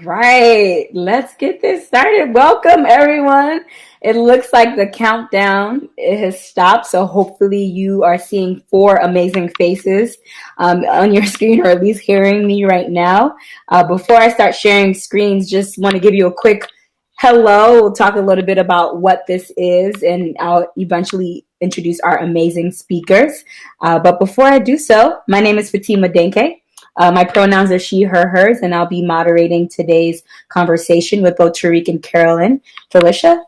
right, let's get this started. Welcome, everyone. It looks like the countdown it has stopped, so hopefully you are seeing four amazing faces on your screen, or at least hearing me right now. Before I start sharing screens, just want to give you a quick hello. We'll talk a little bit about what this is, and I'll eventually introduce our amazing speakers. But before I do so, my name is Fatima Denke. My pronouns are she, her, hers, and I'll be moderating today's conversation with both Tariq and Carolyn. Felicia?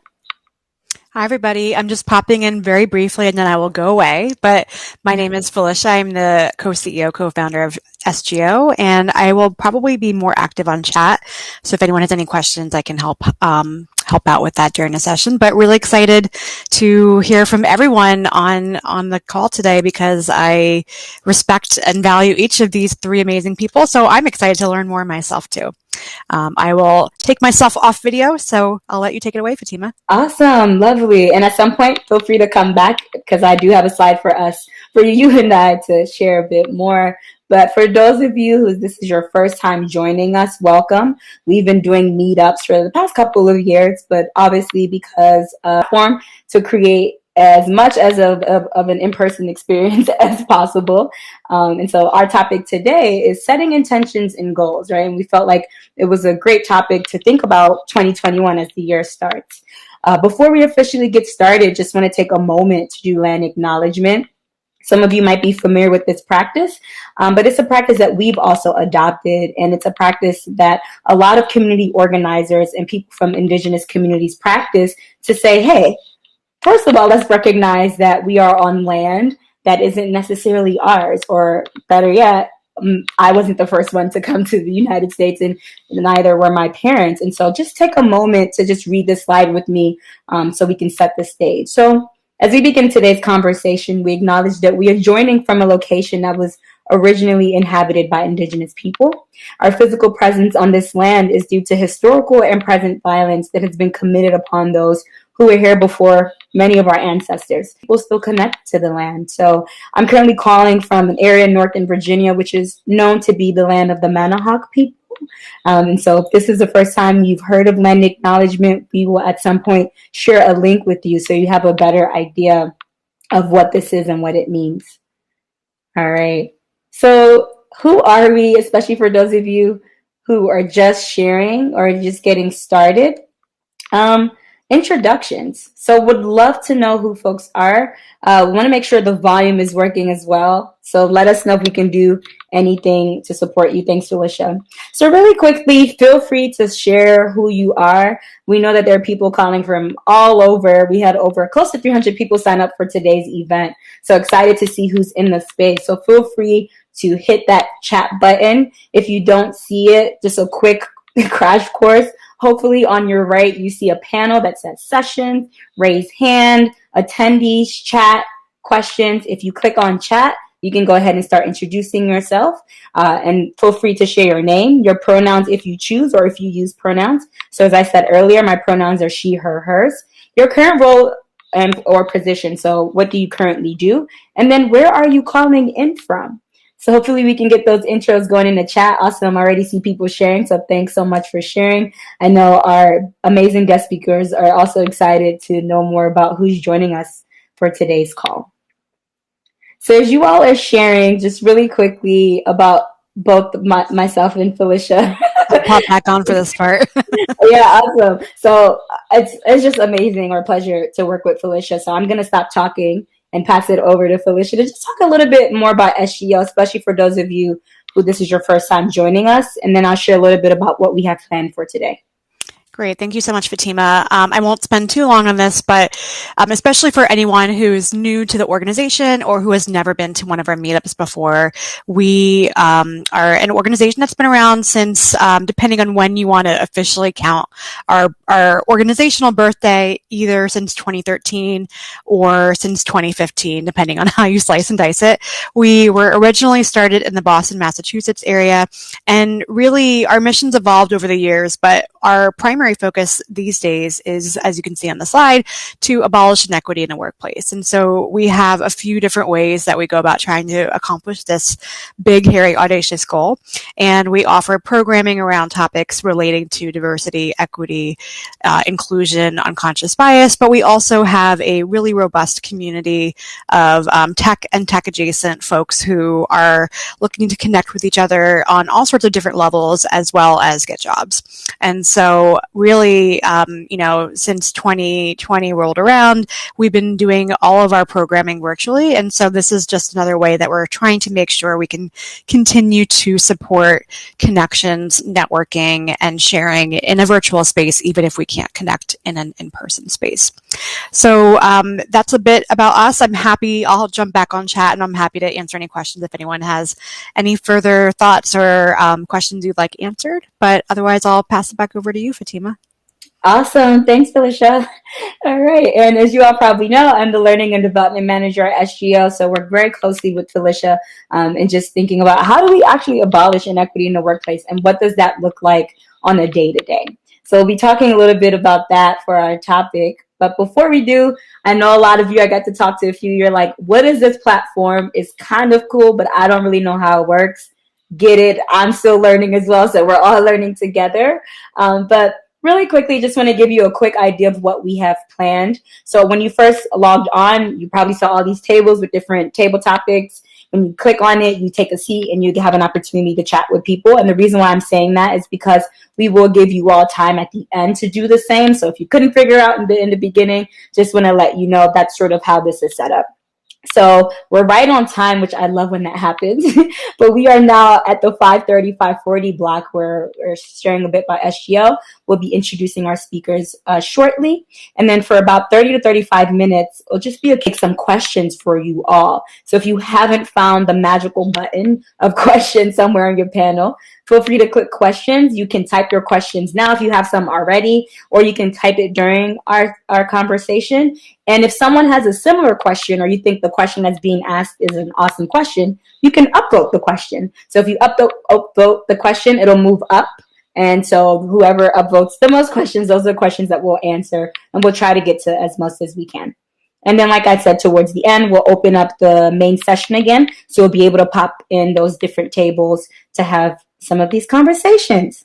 Hi, everybody. I'm just popping in very briefly and then I will go away. But my name is Felicia. I'm the co-CEO, co-founder of SGO, and I will probably be more active on chat. So if anyone has any questions, I can help out with that during the session. But really excited to hear from everyone on the call today because I respect and value each of these three amazing people. So I'm excited to learn more myself too. I will take myself off video, so I'll let you take it away, Fatima. Awesome, lovely. And at some point, feel free to come back because I do have a slide for you and I to share a bit more. But for those of you who this is your first time joining us, welcome. We've been doing meetups for the past couple of years, but obviously because form to create as much as of an in-person experience as possible. And so our topic today is setting intentions and goals, right? And we felt like it was a great topic to think about 2021 as the year starts. Before we officially get started, just want to take a moment to do land acknowledgement. Some of you might be familiar with this practice, but it's a practice that we've also adopted, and it's a practice that a lot of community organizers and people from indigenous communities practice to say, hey, first of all, let's recognize that we are on land that isn't necessarily ours, or better yet, I wasn't the first one to come to the United States, and neither were my parents. And so just take a moment to just read this slide with me so we can set the stage. So as we begin today's conversation, we acknowledge that we are joining from a location that was originally inhabited by indigenous people. Our physical presence on this land is due to historical and present violence that has been committed upon those who were here before many of our ancestors. People still connect to the land. So I'm currently calling from an area in Northern Virginia, which is known to be the land of the Manahoac people. And so if this is the first time you've heard of land acknowledgement, we will at some point share a link with you so you have a better idea of what this is and what it means. All right. So who are we, especially for those of you who are just sharing or just getting started? Introductions. So would love to know who folks are. We want to make sure the volume is working as well. So let us know if we can do anything to support you. Thanks, Felicia. So really quickly, feel free to share who you are. We know that there are people calling from all over. We had over close to 300 people sign up for today's event. So excited to see who's in the space. So feel free to hit that chat button. If you don't see it, just a quick crash course. Hopefully on your right, you see a panel that says sessions, raise hand, attendees, chat, questions. If you click on chat, you can go ahead and start introducing yourself and feel free to share your name, your pronouns if you choose or if you use pronouns. So as I said earlier, my pronouns are she, her, hers. Your current role or position. So what do you currently do? And then where are you calling in from? So hopefully we can get those intros going in the chat. Awesome. I already see people sharing. So thanks so much for sharing. I know our amazing guest speakers are also excited to know more about who's joining us for today's call. So as you all are sharing, just really quickly about both myself and Felicia. I'll pop back on for this part. Yeah, awesome. So it's just amazing or a pleasure to work with Felicia. So I'm going to stop talking and pass it over to Felicia to just talk a little bit more about SGO, especially for those of you who this is your first time joining us. And then I'll share a little bit about what we have planned for today. Great. Thank you so much, Fatima. I won't spend too long on this, but especially for anyone who's new to the organization or who has never been to one of our meetups before, we are an organization that's been around since, depending on when you want to officially count our organizational birthday, either since 2013 or since 2015, depending on how you slice and dice it. We were originally started in the Boston, Massachusetts area, and really our missions evolved over the years, but our primary primary focus these days is, as you can see on the slide, to abolish inequity in the workplace. And so we have a few different ways that we go about trying to accomplish this big, hairy, audacious goal. And we offer programming around topics relating to diversity, equity, inclusion, unconscious bias, but we also have a really robust community of tech and tech adjacent folks who are looking to connect with each other on all sorts of different levels as well as get jobs. And so really, since 2020 rolled around, we've been doing all of our programming virtually. And so this is just another way that we're trying to make sure we can continue to support connections, networking, and sharing in a virtual space, even if we can't connect in an in-person space. So that's a bit about us. I'll jump back on chat and I'm happy to answer any questions if anyone has any further thoughts or questions you'd like answered. But otherwise, I'll pass it back over to you, Fatima. Awesome. Thanks, Felicia. All right. And as you all probably know, I'm the Learning and Development Manager at SGO. So work very closely with Felicia and just thinking about how do we actually abolish inequity in the workplace and what does that look like on a day-to-day. So we'll be talking a little bit about that for our topic. But before we do, I know a lot of you, I got to talk to a few, you're like, what is this platform? It's kind of cool, but I don't really know how it works. Get it. I'm still learning as well. So we're all learning together. But really quickly, just want to give you a quick idea of what we have planned. So when you first logged on, you probably saw all these tables with different table topics. When you click on it, you take a seat and you have an opportunity to chat with people. And the reason why I'm saying that is because we will give you all time at the end to do the same. So if you couldn't figure out in the beginning, just want to let you know that's sort of how this is set up. So we're right on time, which I love when that happens. But we are now at the 5:30, 5:40 block where we're sharing a bit about SGO. We'll be introducing our speakers shortly. And then for about 30 to 35 minutes, it'll just be some questions for you all. So if you haven't found the magical button of questions somewhere on your panel, feel free to click questions. You can type your questions now if you have some already, or you can type it during our conversation. And if someone has a similar question or you think the question that's being asked is an awesome question, you can upvote the question. So if you upvote the question, it'll move up. And so whoever upvotes the most questions, those are the questions that we'll answer. And we'll try to get to as much as we can. And then, like I said, towards the end, we'll open up the main session again. So you'll be able to pop in those different tables to have some of these conversations.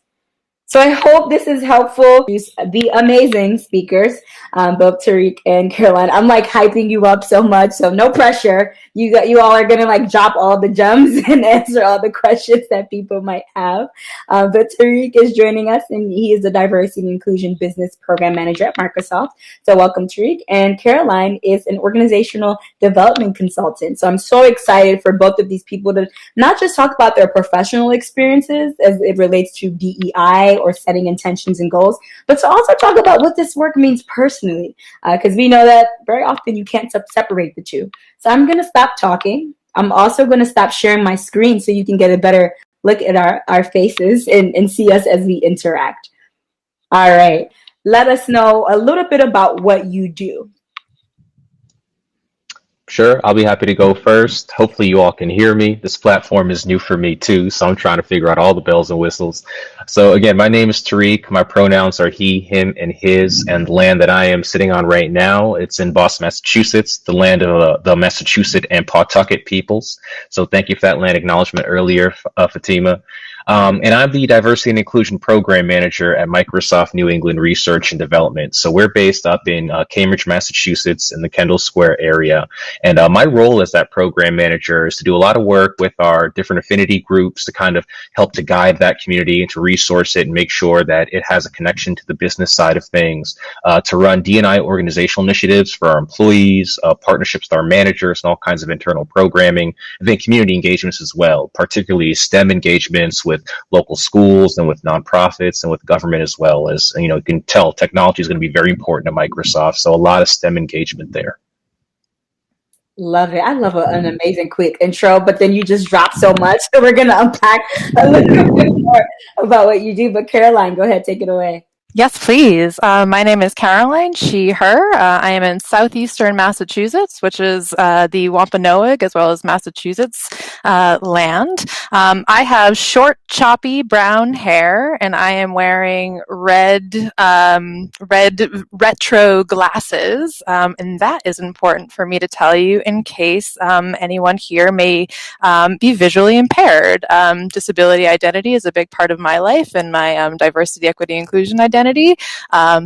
So I hope this is helpful. The amazing speakers, both Tariq and Caroline. I'm like hyping you up so much, so no pressure. You all are gonna like drop all the gems and answer all the questions that people might have. But Tariq is joining us, and he is the Diversity and Inclusion Business Program Manager at Microsoft. So welcome, Tariq. And Caroline is an organizational development consultant. So I'm so excited for both of these people to not just talk about their professional experiences as it relates to DEI or setting intentions and goals, but to also talk about what this work means personally, because we know that very often you can't separate the two. So I'm going to stop talking. I'm also going to stop sharing my screen so you can get a better look at our faces and see us as we interact. All right. Let us know a little bit about what you do. Sure, I'll be happy to go first. Hopefully you all can hear me. This platform is new for me too, so I'm trying to figure out all the bells and whistles. So again, my name is Tariq. My pronouns are he, him, and his, and the land that I am sitting on right now, it's in Boston, Massachusetts, the land of the Massachusetts and Pawtucket peoples. So thank you for that land acknowledgement earlier, Fatima. And I'm the Diversity and Inclusion Program Manager at Microsoft New England Research and Development. So we're based up in Cambridge, Massachusetts in the Kendall Square area. And my role as that program manager is to do a lot of work with our different affinity groups to kind of help to guide that community and to resource it and make sure that it has a connection to the business side of things, to run D&I organizational initiatives for our employees, partnerships with our managers, and all kinds of internal programming, and then community engagements as well, particularly STEM engagements with local schools and with nonprofits and with government as well. As you know, you can tell technology is going to be very important to Microsoft. So a lot of STEM engagement there. Love it. I love an amazing quick intro, but then you just drop so much. So we're going to unpack a little bit more about what you do. But Caroline, go ahead, take it away. Yes, please. My name is Caroline, she, her. I am in southeastern Massachusetts, which is the Wampanoag as well as Massachusetts land. I have short, choppy brown hair, and I am wearing red retro glasses. And that is important for me to tell you in case anyone here may be visually impaired. Disability identity is a big part of my life and my diversity, equity, inclusion identity.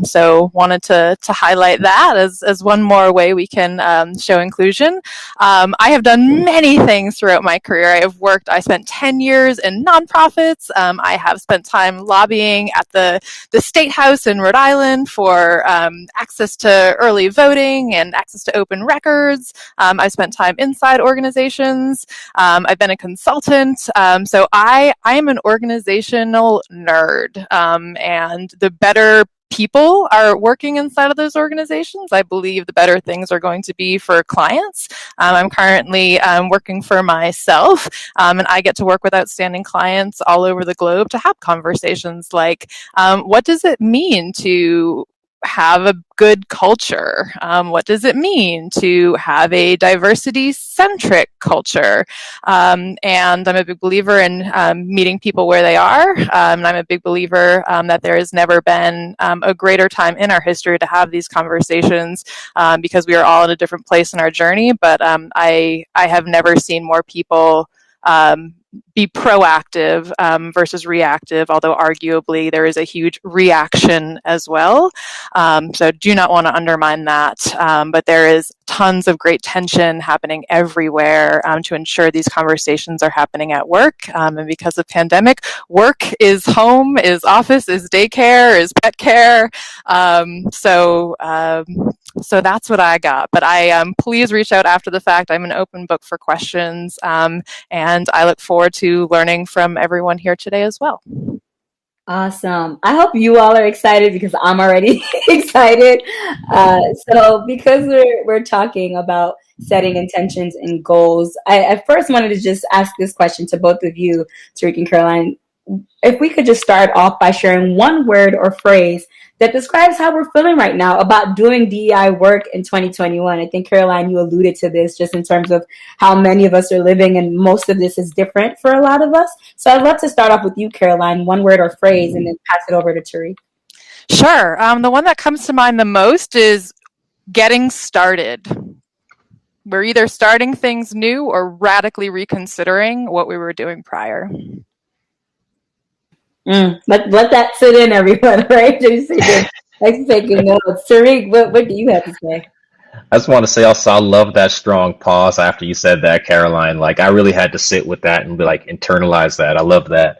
So wanted to highlight that as one more way we can show inclusion. I have done many things throughout my career. I spent 10 years in nonprofits. I have spent time lobbying at the State House in Rhode Island for access to early voting and access to open records. I've spent time inside organizations. I've been a consultant. So I am an organizational nerd. And the better people are working inside of those organizations, I believe the better things are going to be for clients. I'm currently working for myself, and I get to work with outstanding clients all over the globe to have conversations like, what does it mean to have a good culture? What does it mean to have a diversity-centric culture? And I'm a big believer in meeting people where they are. And I'm a big believer that there has never been a greater time in our history to have these conversations because we are all in a different place in our journey. But I have never seen more people be proactive versus reactive, although arguably there is a huge reaction as well. So do not want to undermine that. But there is tons of great tension happening everywhere to ensure these conversations are happening at work. And because of pandemic, work is home, is office, is daycare, is pet care. So that's what I got. But please reach out after the fact. I'm an open book for questions. And I look forward to learning from everyone here today as well. Awesome. I hope you all are excited because I'm already excited. So because we're talking about setting intentions and goals, I first wanted to just ask this question to both of you, Tariq and Caroline. If we could just start off by sharing one word or phrase that describes how we're feeling right now about doing DEI work in 2021. I think, Caroline, you alluded to this just in terms of how many of us are living, and most of this is different for a lot of us. So I'd love to start off with you, Caroline, one word or phrase, and then pass it over to Tariq. Sure. The one that comes to mind the most is getting started. We're either starting things new or radically reconsidering what we were doing prior. Let that sit in, everyone, right? Just taking notes. Tariq, what do you have to say? I just want to say also, I love that strong pause after you said that, Caroline. Like, I really had to sit with that and be like, internalize that. I love that.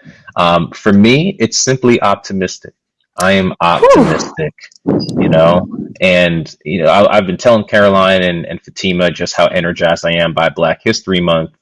For me, it's simply optimistic. I am optimistic, I've been telling Caroline and Fatima just how energized I am by Black History Month,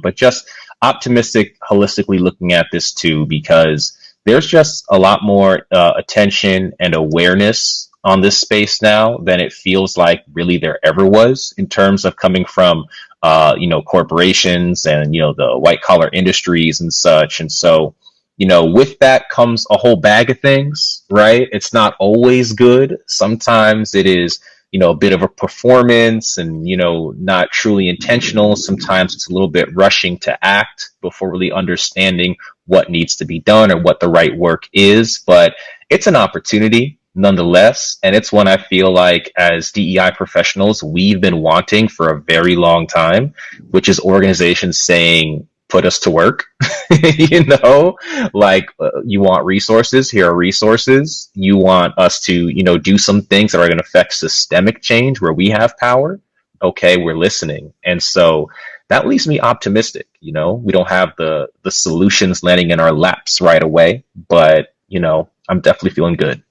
but just optimistic, holistically looking at this too, because there's just a lot more attention and awareness on this space now than it feels like really there ever was in terms of coming from, corporations and, the white collar industries and such. And so, with that comes a whole bag of things, right? It's not always good. Sometimes it is, a bit of a performance and, not truly intentional. Sometimes it's a little bit rushing to act before really understanding what needs to be done or what the right work is. But it's an opportunity nonetheless. And it's one I feel like as DEI professionals, we've been wanting for a very long time, which is organizations saying, put us to work. You want resources, here are resources. You want us to, do some things that are going to affect systemic change where we have power. Okay, we're listening. And so that leaves me optimistic. We don't have the solutions landing in our laps right away, but I'm definitely feeling good.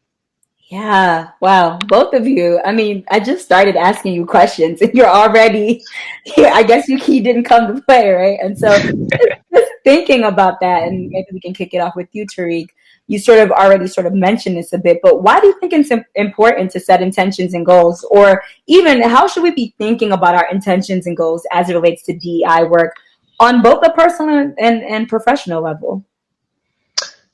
Yeah, wow, both of you. I mean, I just started asking you questions and you're already here. I guess your key didn't come to play, right? And so just thinking about that, and maybe we can kick it off with you, Tariq. You sort of already sort of mentioned this a bit, but why do you think it's important to set intentions and goals? Or even how should we be thinking about our intentions and goals as it relates to DEI work on both a personal and professional level?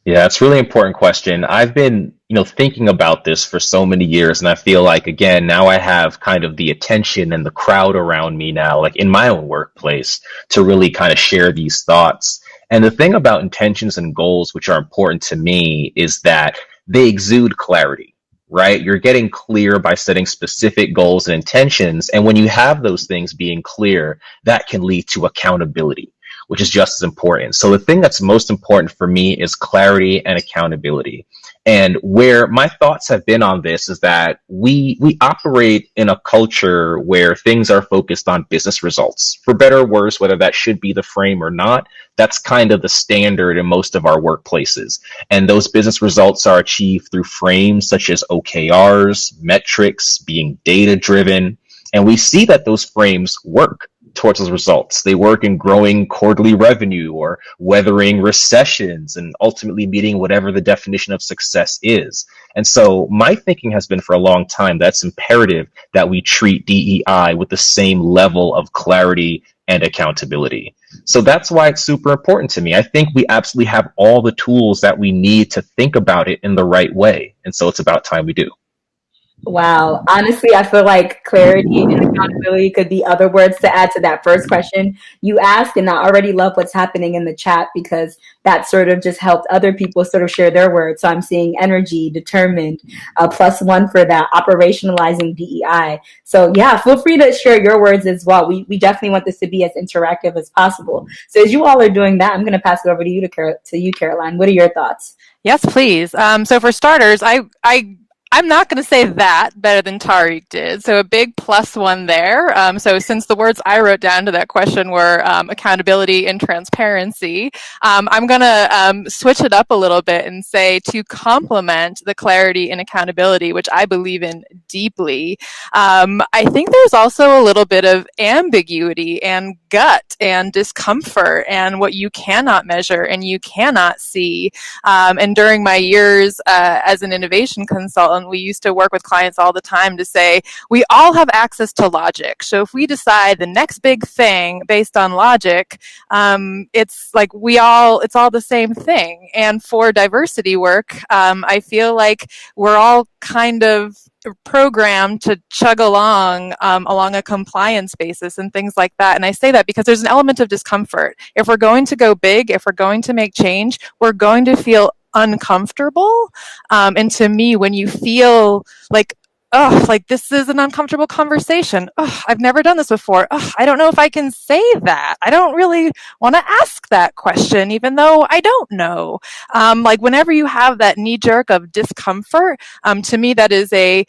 Yeah, it's a really important question. I've been, thinking about this for so many years, and I feel like, again, now I have kind of the attention and the crowd around me now, like in my own workplace, to really kind of share these thoughts. And the thing about intentions and goals, which are important to me, is that they exude clarity, right? You're getting clear by setting specific goals and intentions. And when you have those things being clear, that can lead to accountability, which is just as important. So the thing that's most important for me is clarity and accountability. And where my thoughts have been on this is that we operate in a culture where things are focused on business results. For better or worse, whether that should be the frame or not, that's kind of the standard in most of our workplaces. And those business results are achieved through frames such as OKRs, metrics, being data driven. And we see that those frames work towards those results. They work in growing quarterly revenue or weathering recessions and ultimately meeting whatever the definition of success is. And so my thinking has been for a long time that's imperative that we treat DEI with the same level of clarity and accountability. So that's why it's super important to me. I think we absolutely have all the tools that we need to think about it in the right way. And so it's about time we do. Wow. Honestly, I feel like clarity and accountability could be other words to add to that first question you asked. And I already love what's happening in the chat because that sort of just helped other people sort of share their words. So I'm seeing energy, determined, +1 for that, operationalizing DEI. So yeah, feel free to share your words as well. We definitely want this to be as interactive as possible. So as you all are doing that, I'm going to pass it over to you, Caroline. What are your thoughts? Yes, please. So for starters, I'm not going to say that better than Tariq did. So a big +1 there. So since the words I wrote down to that question were accountability and transparency, I'm going to switch it up a little bit and say to complement the clarity and accountability, which I believe in deeply, I think there's also a little bit of ambiguity and gut and discomfort and what you cannot measure and you cannot see. And during my years as an innovation consultant, we used to work with clients all the time to say, we all have access to logic. So if we decide the next big thing based on logic, it's like it's all the same thing. And for diversity work, I feel like we're all kind of programmed to chug along a compliance basis and things like that. And I say that because there's an element of discomfort. If we're going to go big, if we're going to make change, we're going to feel uncomfortable. And to me, when you feel like, oh, like this is an uncomfortable conversation. Oh, I've never done this before. Oh, I don't know if I can say that. I don't really want to ask that question, even though I don't know. Like whenever you have that knee jerk of discomfort, to me, that is a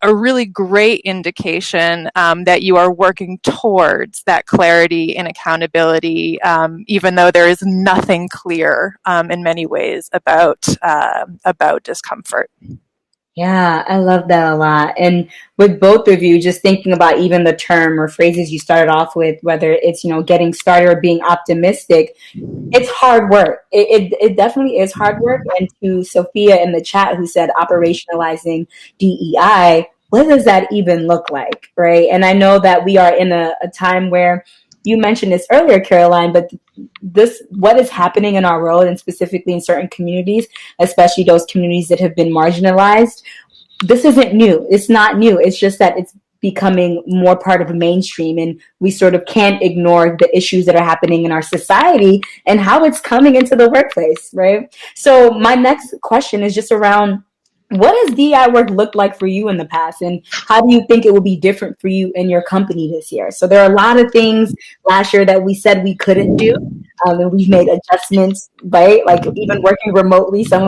really great indication that you are working towards that clarity and accountability, even though there is nothing clear in many ways about discomfort. Yeah, I love that a lot. And with both of you, just thinking about even the term or phrases you started off with, whether it's, getting started or being optimistic, it's hard work. It definitely is hard work. And to Sophia in the chat who said operationalizing DEI, what does that even look like, right? And I know that we are in a time where you mentioned this earlier, Caroline, but what is happening in our world and specifically in certain communities, especially those communities that have been marginalized, this isn't new. It's not new. It's just that it's becoming more part of a mainstream and we sort of can't ignore the issues that are happening in our society and how it's coming into the workplace, right? So my next question is just around, what has DEI work looked like for you in the past, and how do you think it will be different for you in your company this year? So there are a lot of things last year that we said we couldn't do, and we've made adjustments, right? Like even working remotely, some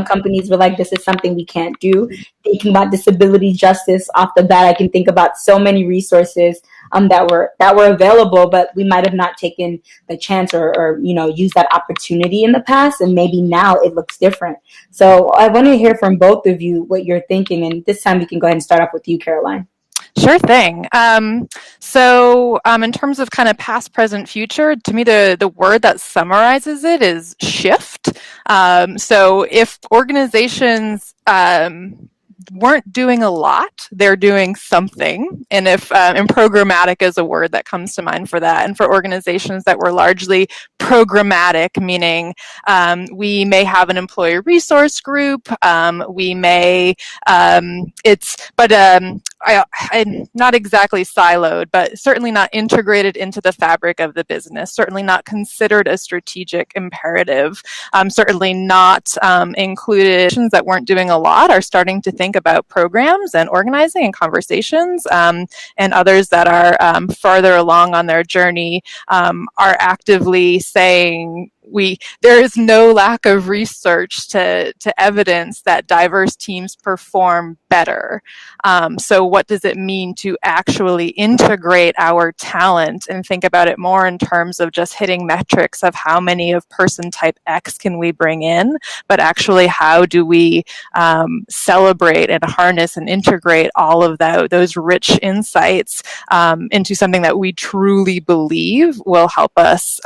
companies were like, this is something we can't do. Thinking about disability justice off the bat, I can think about so many resources that were available, but we might have not taken the chance or used that opportunity in the past, and maybe now it looks different. So I want to hear from both of you what you're thinking, and this time we can go ahead and start off with you, Caroline. Sure thing. So in terms of kind of past, present, future, to me, the word that summarizes it is shift. So if organizations weren't doing a lot, they're doing something. And if and programmatic is a word that comes to mind for that. And for organizations that were largely programmatic, meaning we may have an employee resource group, we may I'm not exactly siloed, but certainly not integrated into the fabric of the business, certainly not considered a strategic imperative, certainly not included. That weren't doing a lot are starting to think about programs and organizing and conversations, and others that are farther along on their journey are actively saying, there is no lack of research to evidence that diverse teams perform better. So what does it mean to actually integrate our talent and think about it more in terms of just hitting metrics of how many of person type X can we bring in, but actually how do we celebrate and harness and integrate all of those rich insights into something that we truly believe will help us,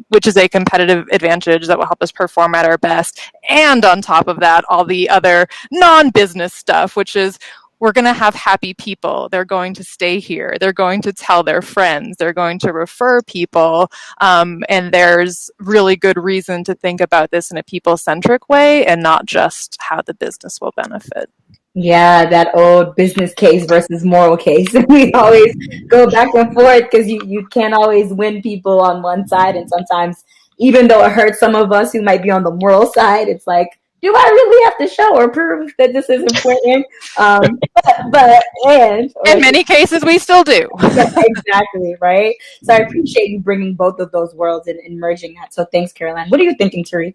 which is a competitive advantage that will help us perform at our best. And on top of that, all the other non-business stuff, which is we're going to have happy people. They're going to stay here. They're going to tell their friends. They're going to refer people. And there's really good reason to think about this in a people-centric way and not just how the business will benefit. Yeah, that old business case versus moral case. We always go back and forth because you can't always win people on one side. And sometimes, even though it hurts some of us who might be on the moral side, it's like, do I really have to show or prove that this is important? In many cases, we still do. Exactly, right? So I appreciate you bringing both of those worlds and merging that. So thanks, Caroline. What are you thinking, Tariq?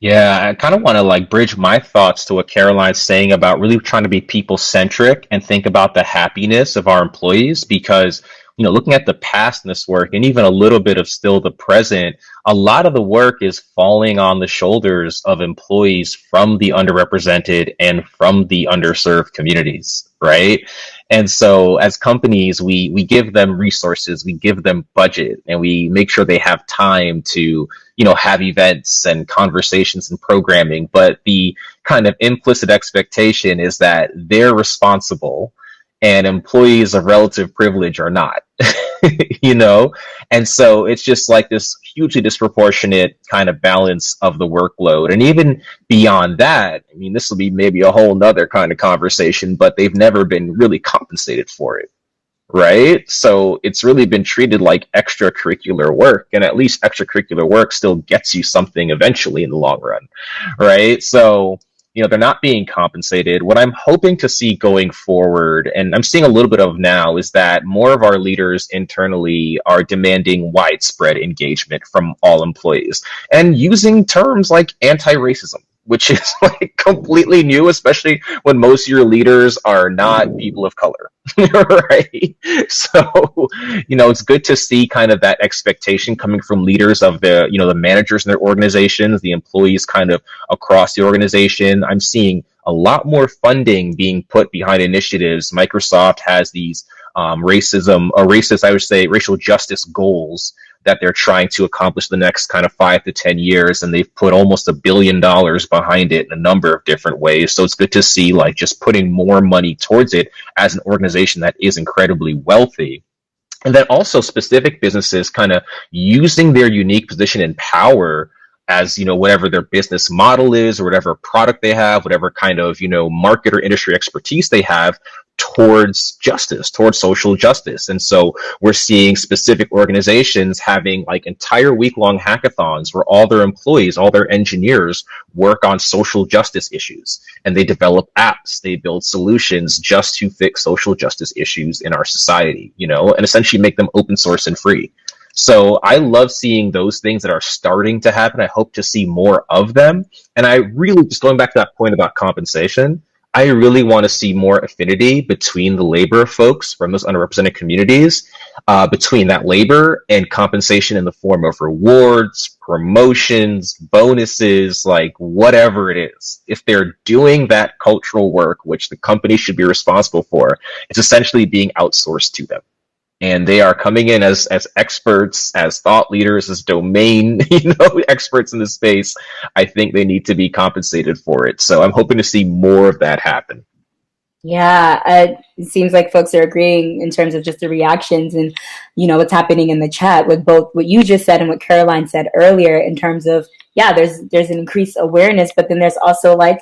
Yeah, I kind of want to like bridge my thoughts to what Caroline's saying about really trying to be people centric and think about the happiness of our employees because, looking at the past in this work and even a little bit of still the present, a lot of the work is falling on the shoulders of employees from the underrepresented and from the underserved communities, right? And so as companies, we give them resources, we give them budget, and we make sure they have time to, have events and conversations and programming. But the kind of implicit expectation is that they're responsible and employees of relative privilege are not, And so it's just like this hugely disproportionate kind of balance of the workload. And even beyond that, I mean, this will be maybe a whole nother kind of conversation, but they've never been really compensated for it. Right? So it's really been treated like extracurricular work, and at least extracurricular work still gets you something eventually in the long run. Right? So, they're not being compensated. What I'm hoping to see going forward, and I'm seeing a little bit of now, is that more of our leaders internally are demanding widespread engagement from all employees and using terms like anti-racism, which is like completely new, especially when most of your leaders are not people of color, right? So, it's good to see kind of that expectation coming from leaders of the, the managers in their organizations, the employees kind of across the organization. I'm seeing a lot more funding being put behind initiatives. Microsoft has these racial justice goals that they're trying to accomplish the next kind of 5 to 10 years. And they've put almost $1 billion behind it in a number of different ways. So it's good to see like just putting more money towards it as an organization that is incredibly wealthy. And then also specific businesses kind of using their unique position and power as, whatever their business model is or whatever product they have, whatever kind of, market or industry expertise they have towards justice, towards social justice. And so we're seeing specific organizations having like entire week-long hackathons where all their employees, all their engineers work on social justice issues, and they develop apps, they build solutions just to fix social justice issues in our society, and essentially make them open source and free. So I love seeing those things that are starting to happen. I hope to see more of them. And I really, just going back to that point about compensation, I really want to see more affinity between the labor folks from those underrepresented communities, between that labor and compensation in the form of rewards, promotions, bonuses, like whatever it is. If they're doing that cultural work, which the company should be responsible for, it's essentially being outsourced to them. and they are coming in as experts, as thought leaders, as domain experts in the space. I think they need to be compensated for it. So I'm hoping to see more of that happen. Yeah, it seems like folks are agreeing in terms of just the reactions and, what's happening in the chat with both what you just said and what Caroline said earlier in terms of, yeah, there's an increased awareness, but then there's also like,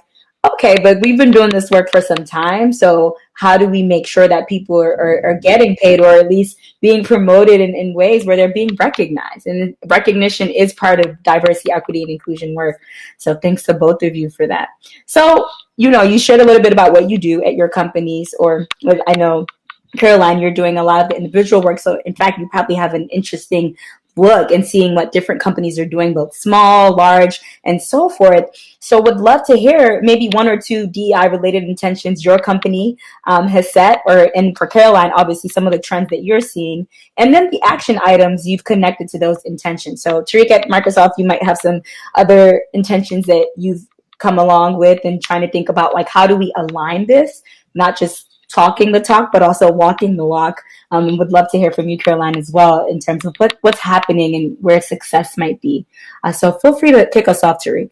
okay, but we've been doing this work for some time. So how do we make sure that people are getting paid or at least being promoted in ways where they're being recognized? And recognition is part of diversity, equity, and inclusion work. So thanks to both of you for that. So, you shared a little bit about what you do at your companies, or I know, Caroline, you're doing a lot of the individual work. So in fact, you probably have an interesting look and seeing what different companies are doing, both small, large, and so forth. So would love to hear maybe one or two DEI related intentions your company has set, and for Caroline, obviously some of the trends that you're seeing, and then the action items you've connected to those intentions. So Tariq, at Microsoft, you might have some other intentions that you've come along with and trying to think about, like, how do we align this, not just talking the talk, but also walking the walk. And would love to hear from you, Caroline, as well, in terms of what's happening and where success might be. So feel free to kick us off, Tariq.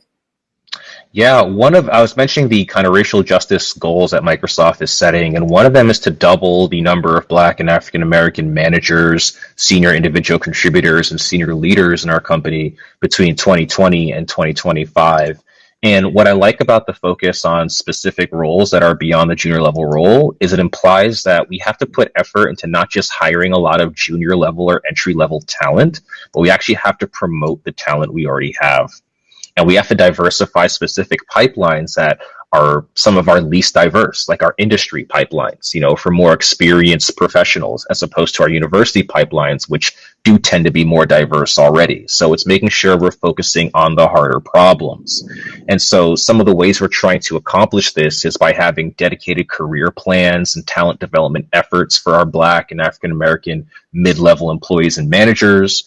Yeah, I was mentioning the kind of racial justice goals that Microsoft is setting, and one of them is to double the number of Black and African American managers, senior individual contributors, and senior leaders in our company between 2020 and 2025. And what I like about the focus on specific roles that are beyond the junior level role is it implies that we have to put effort into not just hiring a lot of junior level or entry level talent, but we actually have to promote the talent we already have. And we have to diversify specific pipelines that are some of our least diverse, like our industry pipelines, for more experienced professionals, as opposed to our university pipelines, which do tend to be more diverse already. So it's making sure we're focusing on the harder problems. And so some of the ways we're trying to accomplish this is by having dedicated career plans and talent development efforts for our Black and African American mid-level employees and managers,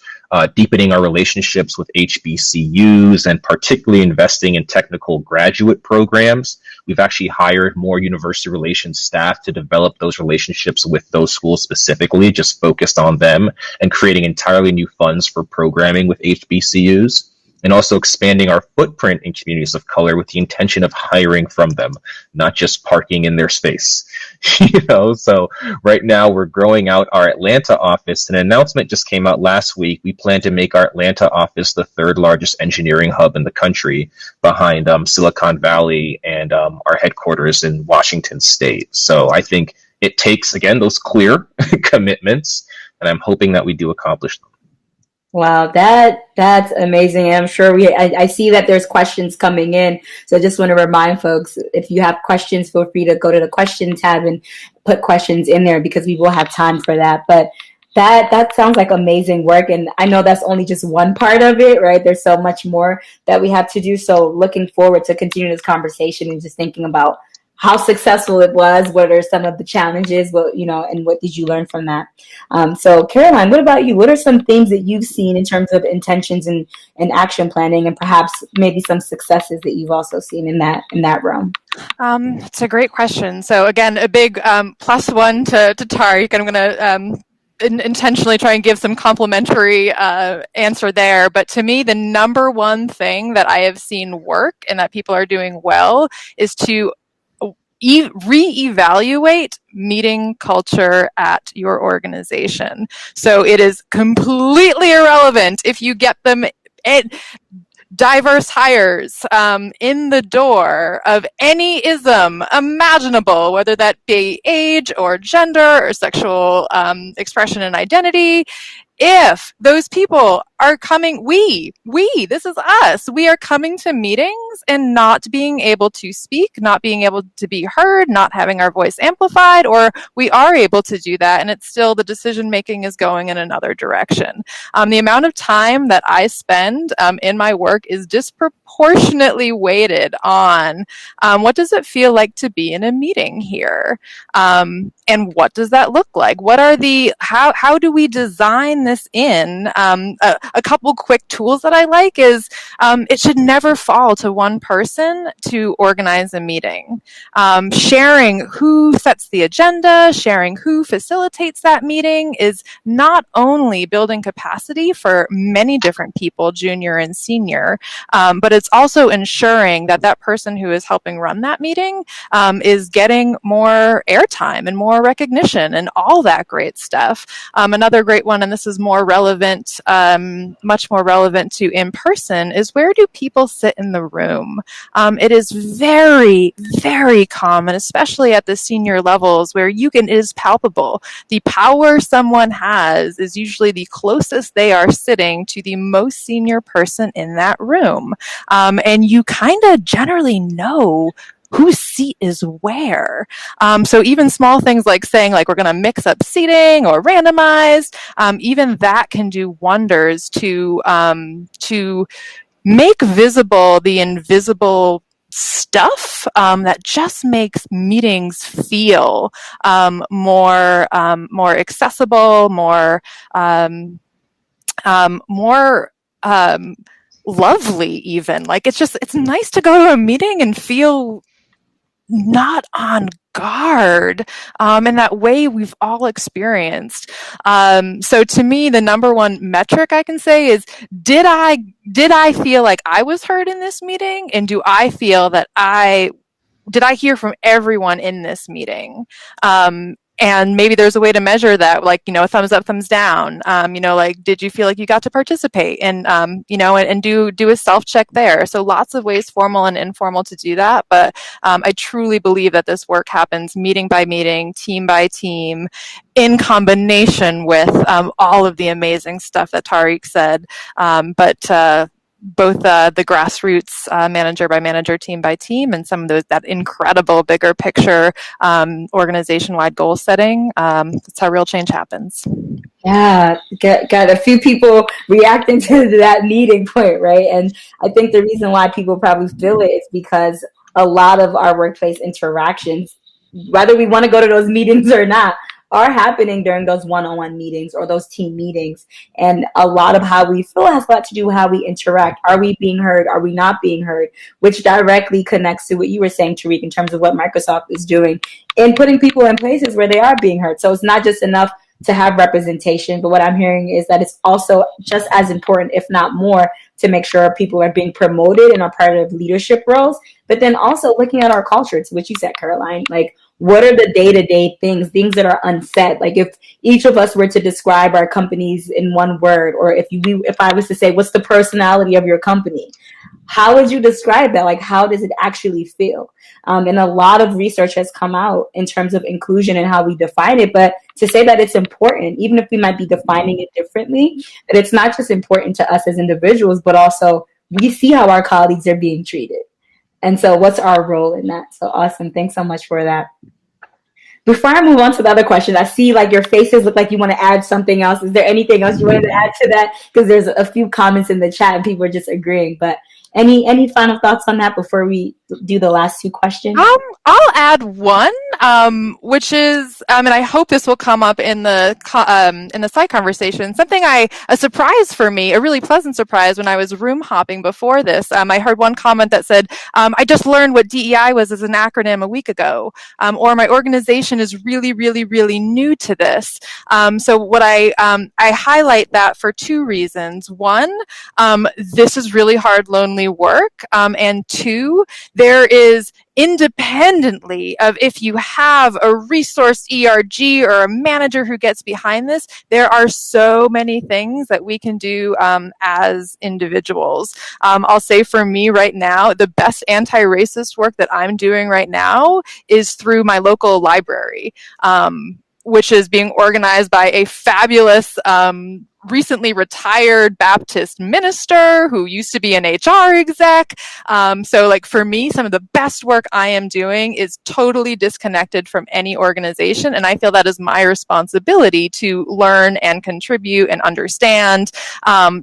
deepening our relationships with HBCUs, and particularly investing in technical graduate programs. We've actually hired more university relations staff to develop those relationships with those schools specifically, just focused on them, and creating entirely new funds for programming with HBCUs. And also expanding our footprint in communities of color with the intention of hiring from them, not just parking in their space. So right now we're growing out our Atlanta office. An announcement just came out last week. We plan to make our Atlanta office the third largest engineering hub in the country, behind Silicon Valley and our headquarters in Washington State. So I think it takes, again, those clear commitments, and I'm hoping that we do accomplish them. Wow, that's amazing. And I'm sure I see that there's questions coming in. So I just want to remind folks, if you have questions, feel free to go to the question tab and put questions in there, because we will have time for that. But that sounds like amazing work. And I know that's only just one part of it, right? There's so much more that we have to do. So looking forward to continue this conversation and just thinking about how successful it was, what are some of the challenges, and what did you learn from that? So Caroline, what about you? What are some things that you've seen in terms of intentions and action planning, and perhaps maybe some successes that you've also seen in that realm? It's a great question. So again, a big +1 to Tariq. I'm going to intentionally try and give some complimentary answer there. But to me, the number one thing that I have seen work and that people are doing well is to reevaluate meeting culture at your organization. So it is completely irrelevant if you get them diverse hires in the door of any ism imaginable, whether that be age or gender or sexual expression and identity. If those people are coming, this is us, we are coming to meetings and not being able to speak, not being able to be heard, not having our voice amplified, or we are able to do that and it's still the decision making is going in another direction. The amount of time that I spend in my work is disproportionately weighted on what does it feel like to be in a meeting here? And what does that look like? What are how do we design this in? a couple quick tools that I like is it should never fall to one person to organize a meeting. Sharing who sets the agenda, sharing who facilitates that meeting is not only building capacity for many different people, junior and senior, but it's also ensuring that that person who is helping run that meeting is getting more airtime and more recognition and all that great stuff. Another great one, and this is more relevant, much more relevant to in person, is where do people sit in the room? It is very, very common, especially at the senior levels, where it is palpable. The power someone has is usually the closest they are sitting to the most senior person in that room. And you kind of generally know whose seat is where. So even small things like saying like we're going to mix up seating or randomized, even that can do wonders to make visible the invisible stuff that just makes meetings feel more accessible, more lovely even. Like it's nice to go to a meeting and feel not on guard in that way we've all experienced. So to me, the number one metric I can say is, did I feel like I was heard in this meeting? And do I feel that did I hear from everyone in this meeting? And maybe there's a way to measure that, like, thumbs up, thumbs down. Like, did you feel like you got to participate? And, and do a self-check there. So lots of ways, formal and informal, to do that. But I truly believe that this work happens meeting by meeting, team by team, in combination with all of the amazing stuff that Tariq said. Both the grassroots manager by manager, team by team, and some of that incredible bigger picture organization-wide goal setting. That's how real change happens. Yeah, got a few people reacting to that meeting point, right? And I think the reason why people probably feel it is because a lot of our workplace interactions, whether we want to go to those meetings or not, are happening during those one-on-one meetings or those team meetings. And a lot of how we feel has a lot to do with how we interact. Are we being heard? Are we not being heard? Which directly connects to what you were saying, Tariq, in terms of what Microsoft is doing in putting people in places where they are being heard. So it's not just enough to have representation, but what I'm hearing is that it's also just as important, if not more, to make sure people are being promoted and are part of leadership roles, but then also looking at our culture, to what you said, Caroline, like, what are the day-to-day things that are unsaid? Like, if each of us were to describe our companies in one word, or if I was to say, what's the personality of your company? How would you describe that? Like, how does it actually feel? And a lot of research has come out in terms of inclusion and how we define it. But to say that it's important, even if we might be defining it differently, that it's not just important to us as individuals, but also we see how our colleagues are being treated. And so what's our role in that? So awesome. Thanks so much for that. Before I move on to the other questions, I see like your faces look like you want to add something else. Is there anything else you wanted to add to that? Because there's a few comments in the chat and people are just agreeing. But any final thoughts on that before we do the last two questions? I'll add one, which is, and I hope this will come up in the side conversation. A surprise for me, a really pleasant surprise when I was room hopping before this. I heard one comment that said, "I just learned what DEI was as an acronym a week ago," or "My organization is really, really, really new to this." So what I highlight that for two reasons. One, this is really hard, lonely work, and two, there is, independently of if you have a resource ERG or a manager who gets behind this, there are so many things that we can do as individuals. I'll say for me right now, the best anti-racist work that I'm doing right now is through my local library, which is being organized by a fabulous recently retired Baptist minister who used to be an HR exec. So like for me, some of the best work I am doing is totally disconnected from any organization. And I feel that is my responsibility to learn and contribute and understand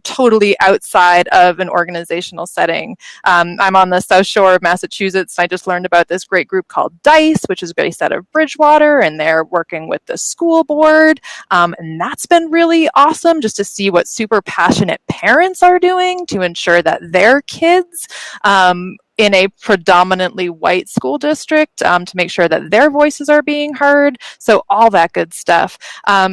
totally outside of an organizational setting. I'm on the South Shore of Massachusetts. And I just learned about this great group called DICE, which is based out of Bridgewater, and they're working with the school board. And that's been really awesome, just just to see what super passionate parents are doing to ensure that their kids in a predominantly white school district to make sure that their voices are being heard. So all that good stuff.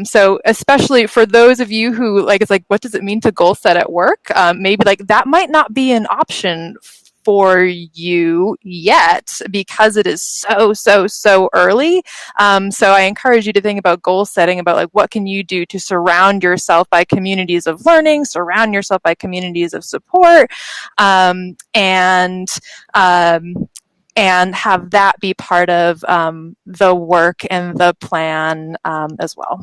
So especially for those of you who like, it's like, what does it mean to goal set at work? Maybe like that might not be an option for you yet because it is so early. So I encourage you to think about goal setting, about like what can you do to surround yourself by communities of learning, surround yourself by communities of support, and have that be part of the work and the plan as well.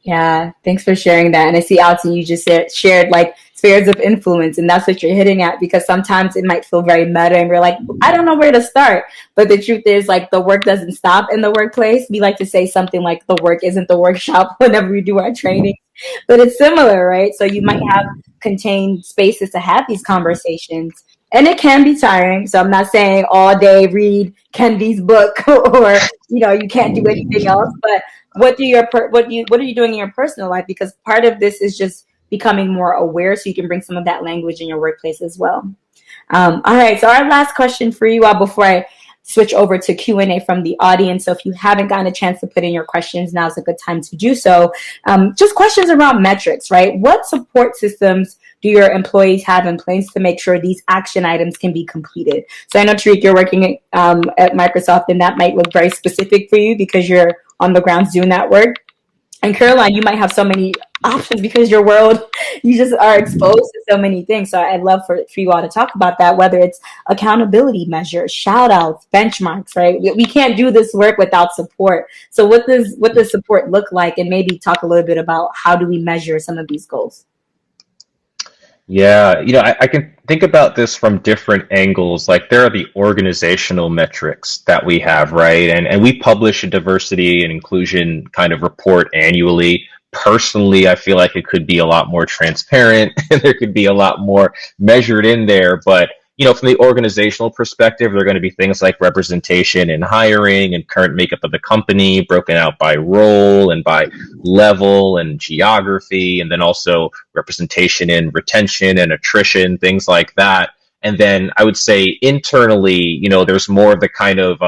Yeah, thanks for sharing that. And I see, Alton, you just shared like spheres of influence, and that's what you're hitting at, because sometimes it might feel very meta and we're like, I don't know where to start. But the truth is, like, the work doesn't stop in the workplace. We like to say something like the work isn't the workshop whenever we do our training, but it's similar, right? So you might have contained spaces to have these conversations. And it can be tiring. So I'm not saying all day read Kendi's book or, you can't do anything else, but what are you doing in your personal life? Because part of this is just becoming more aware, so you can bring some of that language in your workplace as well. All right, so our last question for you all before I switch over to Q&A from the audience. So if you haven't gotten a chance to put in your questions, now's a good time to do so. Just questions around metrics, right? What support systems do your employees have in place to make sure these action items can be completed? So I know, Tariq, you're working at Microsoft, and that might look very specific for you because you're on the grounds doing that work. And Caroline, you might have so many options because your world, you just are exposed to so many things. So I'd love for you all to talk about that, whether it's accountability measures, shout outs, benchmarks, right? We can't do this work without support. So what does support look like? And maybe talk a little bit about how do we measure some of these goals? Yeah, I can think about this from different angles. Like there are the organizational metrics that we have, right? And we publish a diversity and inclusion kind of report annually. Personally, I feel like it could be a lot more transparent and there could be a lot more measured in there. But from the organizational perspective, there are going to be things like representation in hiring and current makeup of the company, broken out by role and by level and geography, and then also representation in retention and attrition, things like that. And then I would say internally, there's more of the kind of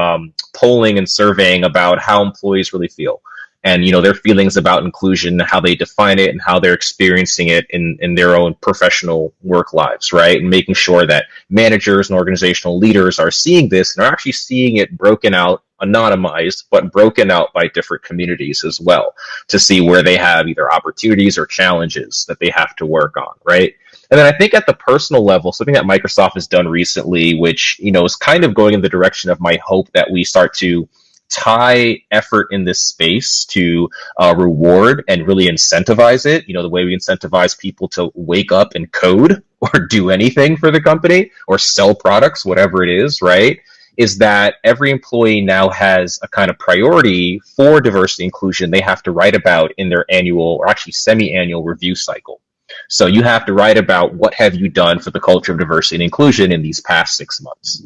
polling and surveying about how employees really feel. And, their feelings about inclusion, how they define it and how they're experiencing it in their own professional work lives, right? And making sure that managers and organizational leaders are seeing this and are actually seeing it broken out, anonymized, but broken out by different communities as well, to see where they have either opportunities or challenges that they have to work on, right? And then I think at the personal level, something that Microsoft has done recently, which, is kind of going in the direction of my hope that we start to tie effort in this space to reward and really incentivize it. The way we incentivize people to wake up and code or do anything for the company or sell products, whatever it is, right? Is that every employee now has a kind of priority for diversity inclusion they have to write about in their annual or actually semi-annual review cycle. So you have to write about what have you done for the culture of diversity and inclusion in these past 6 months,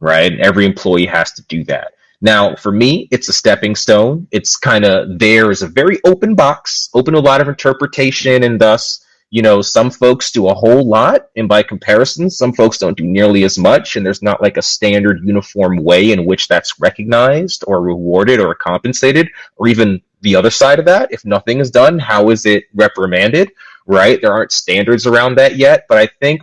right? Every employee has to do that. Now, for me, it's a stepping stone. It's kind of there as a very open box, open to a lot of interpretation, and thus, some folks do a whole lot, and by comparison, some folks don't do nearly as much, and there's not like a standard uniform way in which that's recognized or rewarded or compensated, or even the other side of that. If nothing is done, how is it reprimanded, right? There aren't standards around that yet, but I think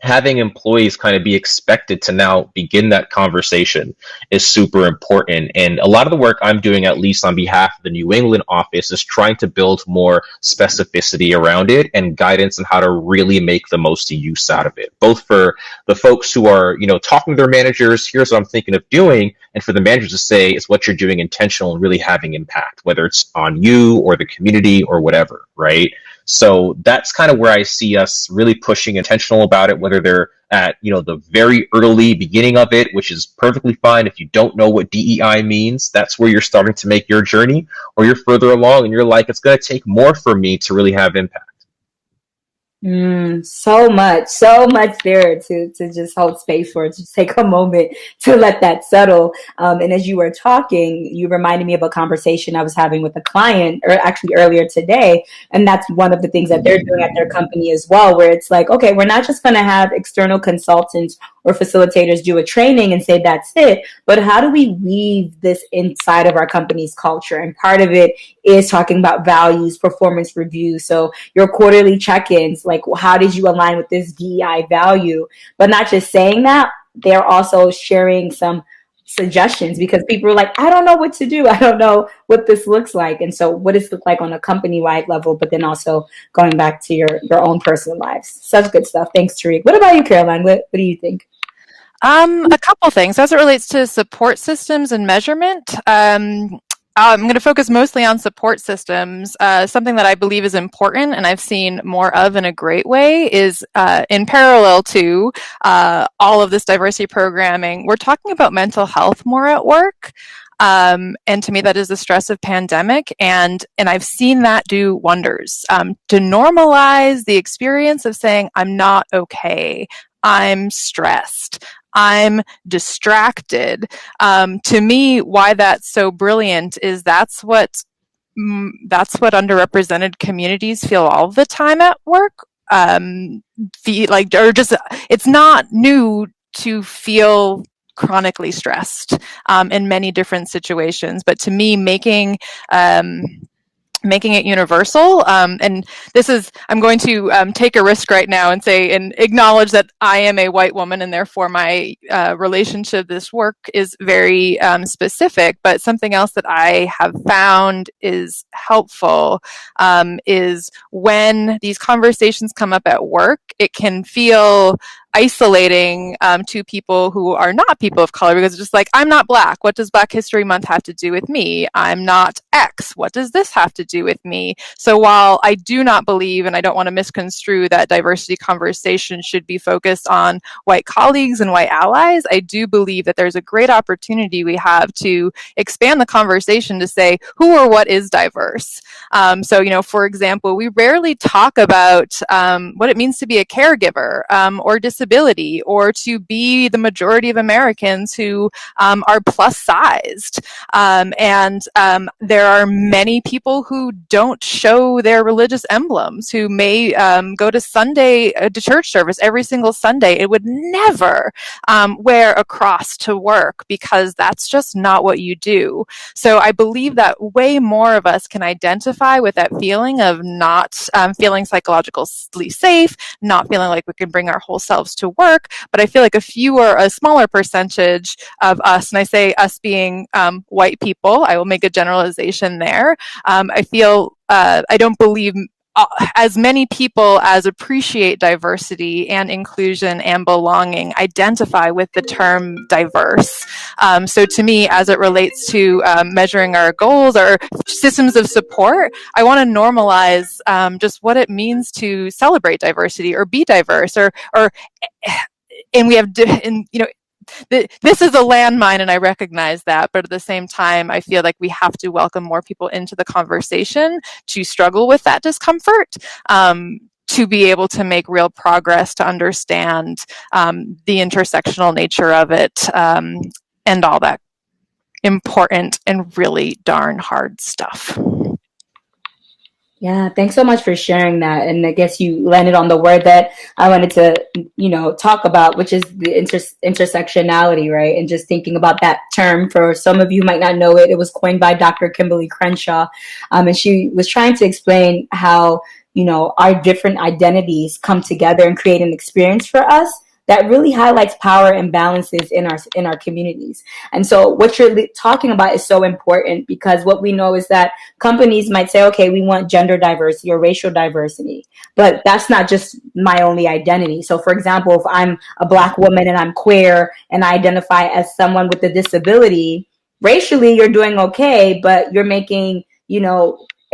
having employees kind of be expected to now begin that conversation is super important. And a lot of the work I'm doing, at least on behalf of the New England office, is trying to build more specificity around it and guidance on how to really make the most use out of it, both for the folks who are, talking to their managers, here's what I'm thinking of doing, and for the managers to say, is what you're doing intentional and really having impact, whether it's on you or the community or whatever, right? So that's kind of where I see us really pushing intentional about it, whether they're at, the very early beginning of it, which is perfectly fine. If you don't know what DEI means, that's where you're starting to make your journey, or you're further along and you're like, it's going to take more for me to really have impact. So much there to just hold space for, to take a moment to let that settle. And as you were talking, you reminded me of a conversation I was having with a client, or actually earlier today. And that's one of the things that they're doing at their company as well, where it's like, okay, we're not just going to have external consultants or facilitators do a training and say that's it, but how do we weave this inside of our company's culture? And part of it is talking about values, performance review. So your quarterly check-ins, like how did you align with this DEI value? But not just saying that, they're also sharing some suggestions, because people are like, I don't know what to do. I don't know what this looks like. And so what does it look like on a company-wide level, but then also going back to your own personal lives. Such good stuff. Thanks, Tariq. What about you, Caroline? What do you think? A couple things as it relates to support systems and measurement. I'm going to focus mostly on support systems. Something that I believe is important and I've seen more of in a great way is in parallel to all of this diversity programming, we're talking about mental health more at work. And to me, that is the stress of pandemic. And I've seen that do wonders to normalize the experience of saying, I'm not okay. I'm stressed. I'm distracted. To me, why that's so brilliant is that's what underrepresented communities feel all the time at work. It's not new to feel chronically stressed in many different situations, but to me, making it universal. And this is, I'm going to take a risk right now and say, and acknowledge that I am a white woman and therefore my relationship to this work is very specific, but something else that I have found is helpful is when these conversations come up at work, it can feel isolating to people who are not people of color, because it's just like, I'm not Black. What does Black History Month have to do with me? I'm not X. What does this have to do with me? So while I do not believe, and I don't want to misconstrue, that diversity conversation should be focused on white colleagues and white allies, I do believe that there's a great opportunity we have to expand the conversation to say, who or what is diverse? So, for example, we rarely talk about what it means to be a caregiver or disability, or to be the majority of Americans who are plus sized. And there are many people who don't show their religious emblems, who may go to church service every single Sunday. It would never wear a cross to work, because that's just not what you do. So I believe that way more of us can identify with that feeling of not feeling psychologically safe, not feeling like we can bring our whole selves to work. But I feel like a smaller percentage of us, and I say us being white people, I will make a generalization there. I feel I don't believe as many people as appreciate diversity and inclusion and belonging identify with the term diverse. So to me, as it relates to measuring our goals or systems of support, I want to normalize just what it means to celebrate diversity or be diverse, or and we have, this is a landmine, and I recognize that, but at the same time, I feel like we have to welcome more people into the conversation to struggle with that discomfort, to be able to make real progress, to understand the intersectional nature of it, and all that important and really darn hard stuff. Yeah, thanks so much for sharing that. And I guess you landed on the word that I wanted to, talk about, which is the intersectionality, right? And just thinking about that term, for some of you who might not know it, it was coined by Dr. Kimberly Crenshaw. And she was trying to explain how, our different identities come together and create an experience for us that really highlights power and balances in our communities. And so what you're talking about is so important, because what we know is that companies might say, okay, we want gender diversity or racial diversity, but that's not just my only identity. So for example, if I'm a Black woman and I'm queer and I identify as someone with a disability, racially you're doing okay, but you're making,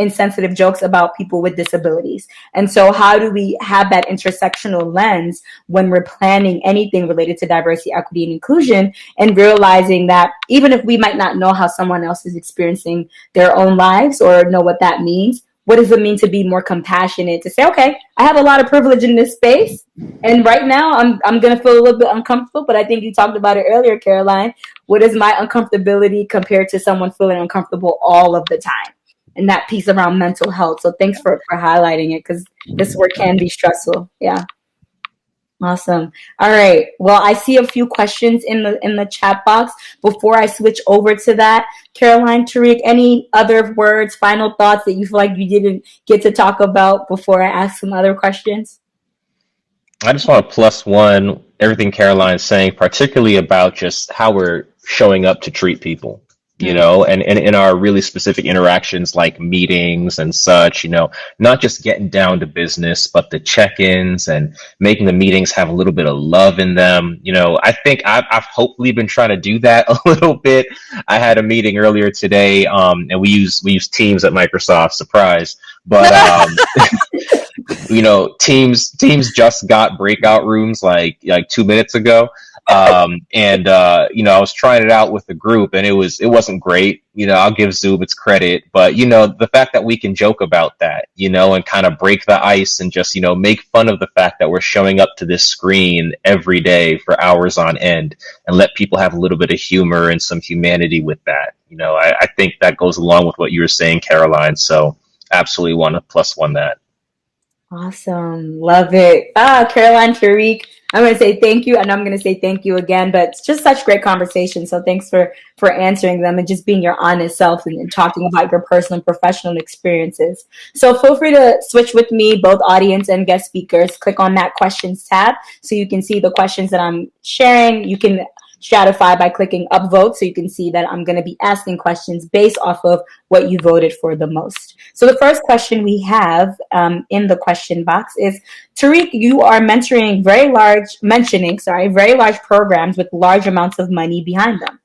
insensitive jokes about people with disabilities. And so how do we have that intersectional lens when we're planning anything related to diversity, equity, and inclusion, and realizing that even if we might not know how someone else is experiencing their own lives or know what that means, what does it mean to be more compassionate, to say, okay, I have a lot of privilege in this space, and right now I'm going to feel a little bit uncomfortable, but I think you talked about it earlier, Caroline. What is my uncomfortability compared to someone feeling uncomfortable all of the time? And that piece around mental health. So thanks for highlighting it, because this work can be stressful. Yeah. Awesome. All right. Well, I see a few questions in the chat box. Before I switch over to that, Caroline, Tariq, any other words, final thoughts that you feel like you didn't get to talk about before I ask some other questions? I just want to plus one everything Caroline's saying, particularly about just how we're showing up to treat people, and in our really specific interactions like meetings and such, not just getting down to business, but the check-ins and making the meetings have a little bit of love in them. I think I've hopefully been trying to do that a little bit. I had a meeting earlier today, and we use Teams at Microsoft, surprise, but teams just got breakout rooms like 2 minutes ago. I was trying it out with the group, and it wasn't great. I'll give Zoom its credit, but the fact that we can joke about that, and kind of break the ice and just, make fun of the fact that we're showing up to this screen every day for hours on end, and let people have a little bit of humor and some humanity with that. I think that goes along with what you were saying, Caroline. So absolutely want to plus one that. Awesome. Love it. Caroline, Tariq, I'm going to say thank you, and I'm going to say thank you again, but it's just such great conversation. So thanks for answering them and just being your honest self and talking about your personal and professional experiences. So feel free to switch with me, both audience and guest speakers. Click on that questions tab so you can see the questions that I'm sharing. You can stratify by clicking upvote, so you can see that I'm going to be asking questions based off of what you voted for the most. So the first question we have in the question box is, Tariq, you are mentioning very large programs with large amounts of money behind them.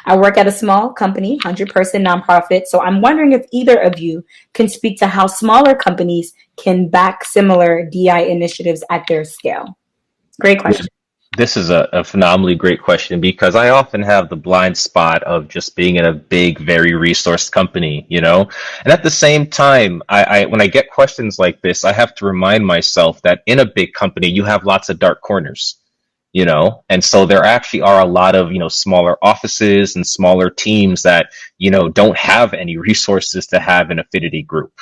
I work at a small company, 100-person nonprofit, so I'm wondering if either of you can speak to how smaller companies can back similar DI initiatives at their scale. Great question. This is a phenomenally great question, because I often have the blind spot of just being in a big, very resourced company, and at the same time, I when I get questions like this, I have to remind myself that in a big company, you have lots of dark corners. And so there actually are a lot of, smaller offices and smaller teams that, don't have any resources to have an affinity group,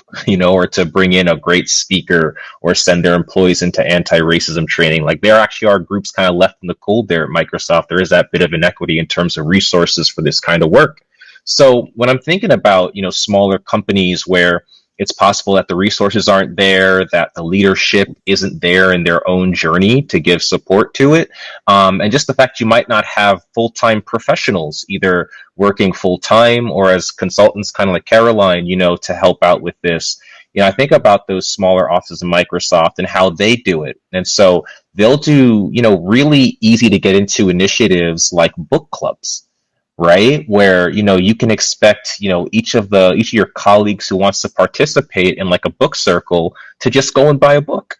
or to bring in a great speaker or send their employees into anti-racism training. Like, there actually are groups kind of left in the cold there at Microsoft. There is that bit of inequity in terms of resources for this kind of work. So when I'm thinking about, smaller companies where it's possible that the resources aren't there, that the leadership isn't there in their own journey to give support to it. And just the fact you might not have full-time professionals either working full-time or as consultants, kind of like Caroline, to help out with this. I think about those smaller offices in Microsoft and how they do it. And so they'll do, really easy to get into initiatives like book clubs. Right, where you can expect each of your colleagues who wants to participate in like a book circle to just go and buy a book,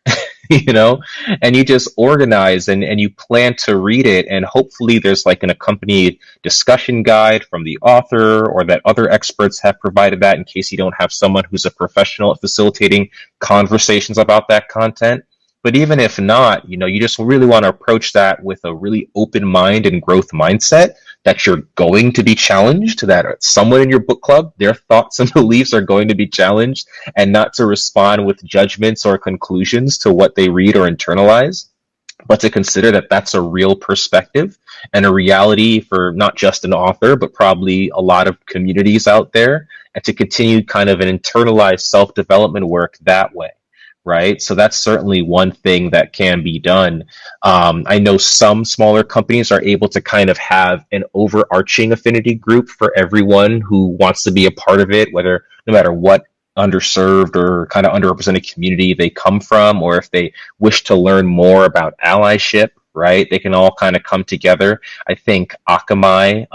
and you just organize and you plan to read it, and hopefully there's like an accompanied discussion guide from the author, or that other experts have provided that in case you don't have someone who's a professional at facilitating conversations about that content. But even if not, you just really want to approach that with a really open mind and growth mindset, that you're going to be challenged, that someone in your book club, their thoughts and beliefs are going to be challenged, and not to respond with judgments or conclusions to what they read or internalize, but to consider that that's a real perspective and a reality for not just an author, but probably a lot of communities out there, and to continue kind of an internalized self-development work that way. Right. So that's certainly one thing that can be done. I know some smaller companies are able to kind of have an overarching affinity group for everyone who wants to be a part of it, no matter what underserved or kind of underrepresented community they come from, or if they wish to learn more about allyship. Right. They can all kind of come together. I think Akamai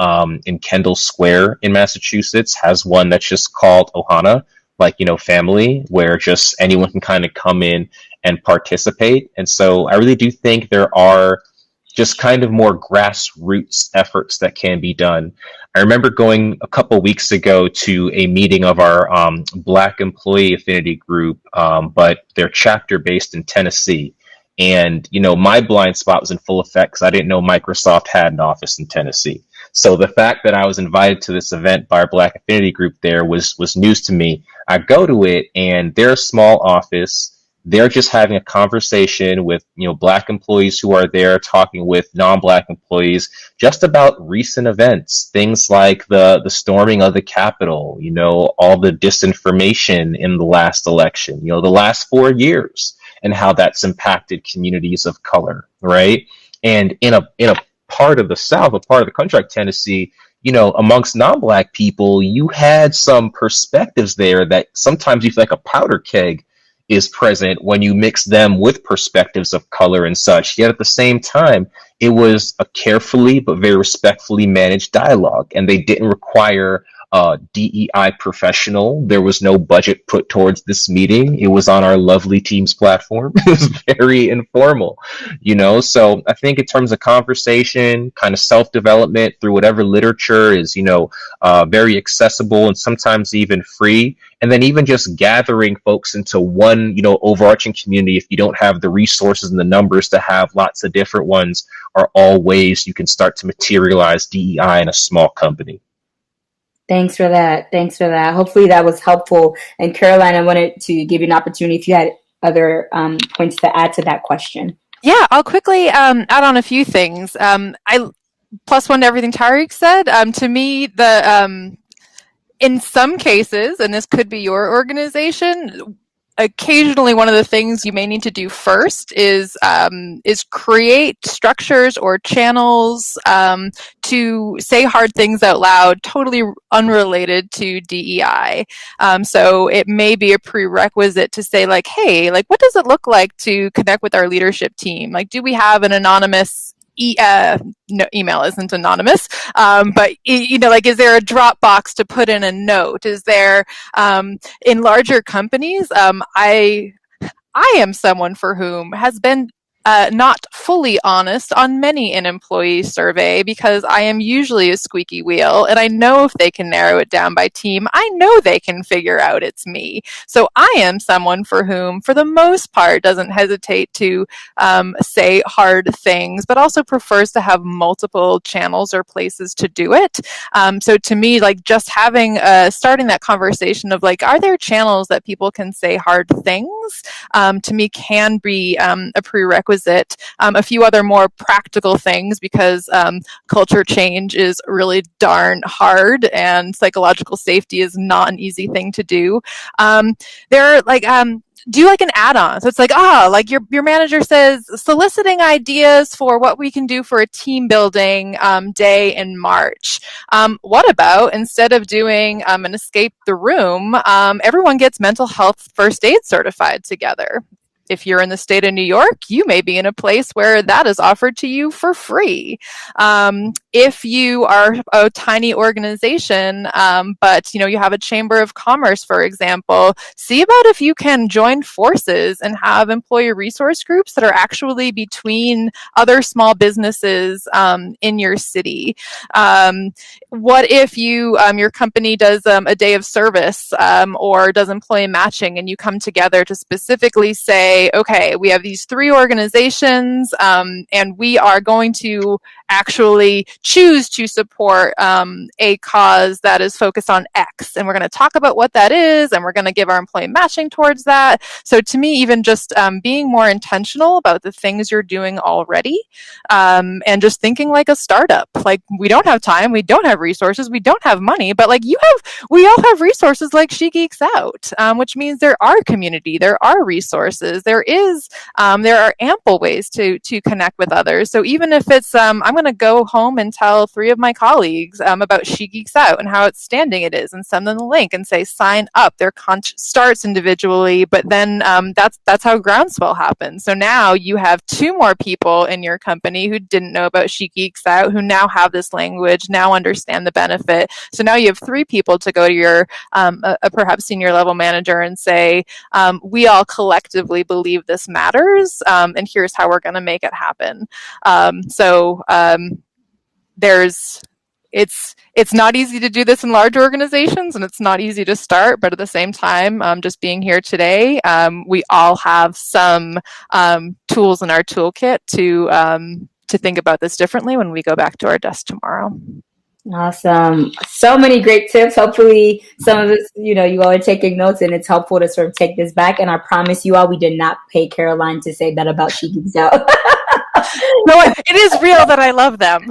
in Kendall Square in Massachusetts has one that's just called Ohana, like, family, where just anyone can kind of come in and participate. And so I really do think there are just kind of more grassroots efforts that can be done. I remember going a couple weeks ago to a meeting of our Black Employee Affinity Group, but their chapter based in Tennessee. And, my blind spot was in full effect because I didn't know Microsoft had an office in Tennessee. So the fact that I was invited to this event by our Black Affinity Group there was news to me. I go to it, and they're a small office. They're just having a conversation with, Black employees who are there, talking with non-Black employees just about recent events, things like the storming of the Capitol, all the disinformation in the last election, the last 4 years, and how that's impacted communities of color, right? And in a part of the South, a part of the country like Tennessee, amongst non-Black people, you had some perspectives there that sometimes you feel like a powder keg is present when you mix them with perspectives of color and such. Yet at the same time, it was a carefully but very respectfully managed dialogue, and they didn't require a DEI professional. There was no budget put towards this meeting. It was on our lovely Teams platform. It was very informal, So I think in terms of conversation, kind of self-development through whatever literature is, very accessible and sometimes even free. And then even just gathering folks into one, overarching community, if you don't have the resources and the numbers to have lots of different ones, are all ways you can start to materialize DEI in a small company. Thanks for that. Hopefully that was helpful. And Caroline, I wanted to give you an opportunity if you had other points to add to that question. Yeah, I'll quickly add on a few things. I plus one to everything Tariq said. To me, in some cases, and this could be your organization, occasionally one of the things you may need to do first is create structures or channels to say hard things out loud, totally unrelated to DEI. So it may be a prerequisite to say, like, hey, like, what does it look like to connect with our leadership team? Like, do we have an anonymous no, email isn't anonymous, but is there a Dropbox to put in a note? Is there in larger companies? I am someone for whom has been not fully honest on many an employee survey because I am usually a squeaky wheel, and I know if they can narrow it down by team, I know they can figure out it's me. So I am someone for whom, for the most part, doesn't hesitate to say hard things, but also prefers to have multiple channels or places to do it. So to me, like, just having starting that conversation of, like, are there channels that people can say hard things? To me can be a prerequisite. A few other more practical things, because culture change is really darn hard, and psychological safety is not an easy thing to do. There are do like an add-on. So it's like, like your manager says, soliciting ideas for what we can do for a team building day in March. What about, instead of doing an escape the room, everyone gets mental health first aid certified together? If you're in the state of New York, you may be in a place where that is offered to you for free. If you are a tiny organization, but you have a chamber of commerce, for example, see about if you can join forces and have employee resource groups that are actually between other small businesses in your city. What if your company does a day of service or does employee matching, and you come together to specifically say, okay, we have these 3 organizations, and we are going to actually choose to support a cause that is focused on X, and we're going to talk about what that is, and we're going to give our employee matching towards that. So to me, even just being more intentional about the things you're doing already, and just thinking like a startup. Like, we don't have time, we don't have resources, we don't have money, but we all have resources like She Geeks Out, which means there are community, there are resources, there are ample ways to connect with others. So even if it's I'm going to go home and tell 3 of my colleagues about She Geeks Out and how outstanding it is, and send them the link and say sign up. Their starts individually, but then that's how groundswell happens. So now you have 2 more people in your company who didn't know about She Geeks Out, who now have this language, now understand the benefit. So now you have 3 people to go to your perhaps senior level manager and say, we all collectively believe this matters, and here's how we're going to make it happen. It's not easy to do this in large organizations, and it's not easy to start, but at the same time, just being here today, we all have some tools in our toolkit to think about this differently when we go back to our desk tomorrow. Awesome. So many great tips. Hopefully some of this, you all are taking notes, and it's helpful to sort of take this back. And I promise you all, we did not pay Caroline to say that about She Geeks Out. No, it is real that I love them.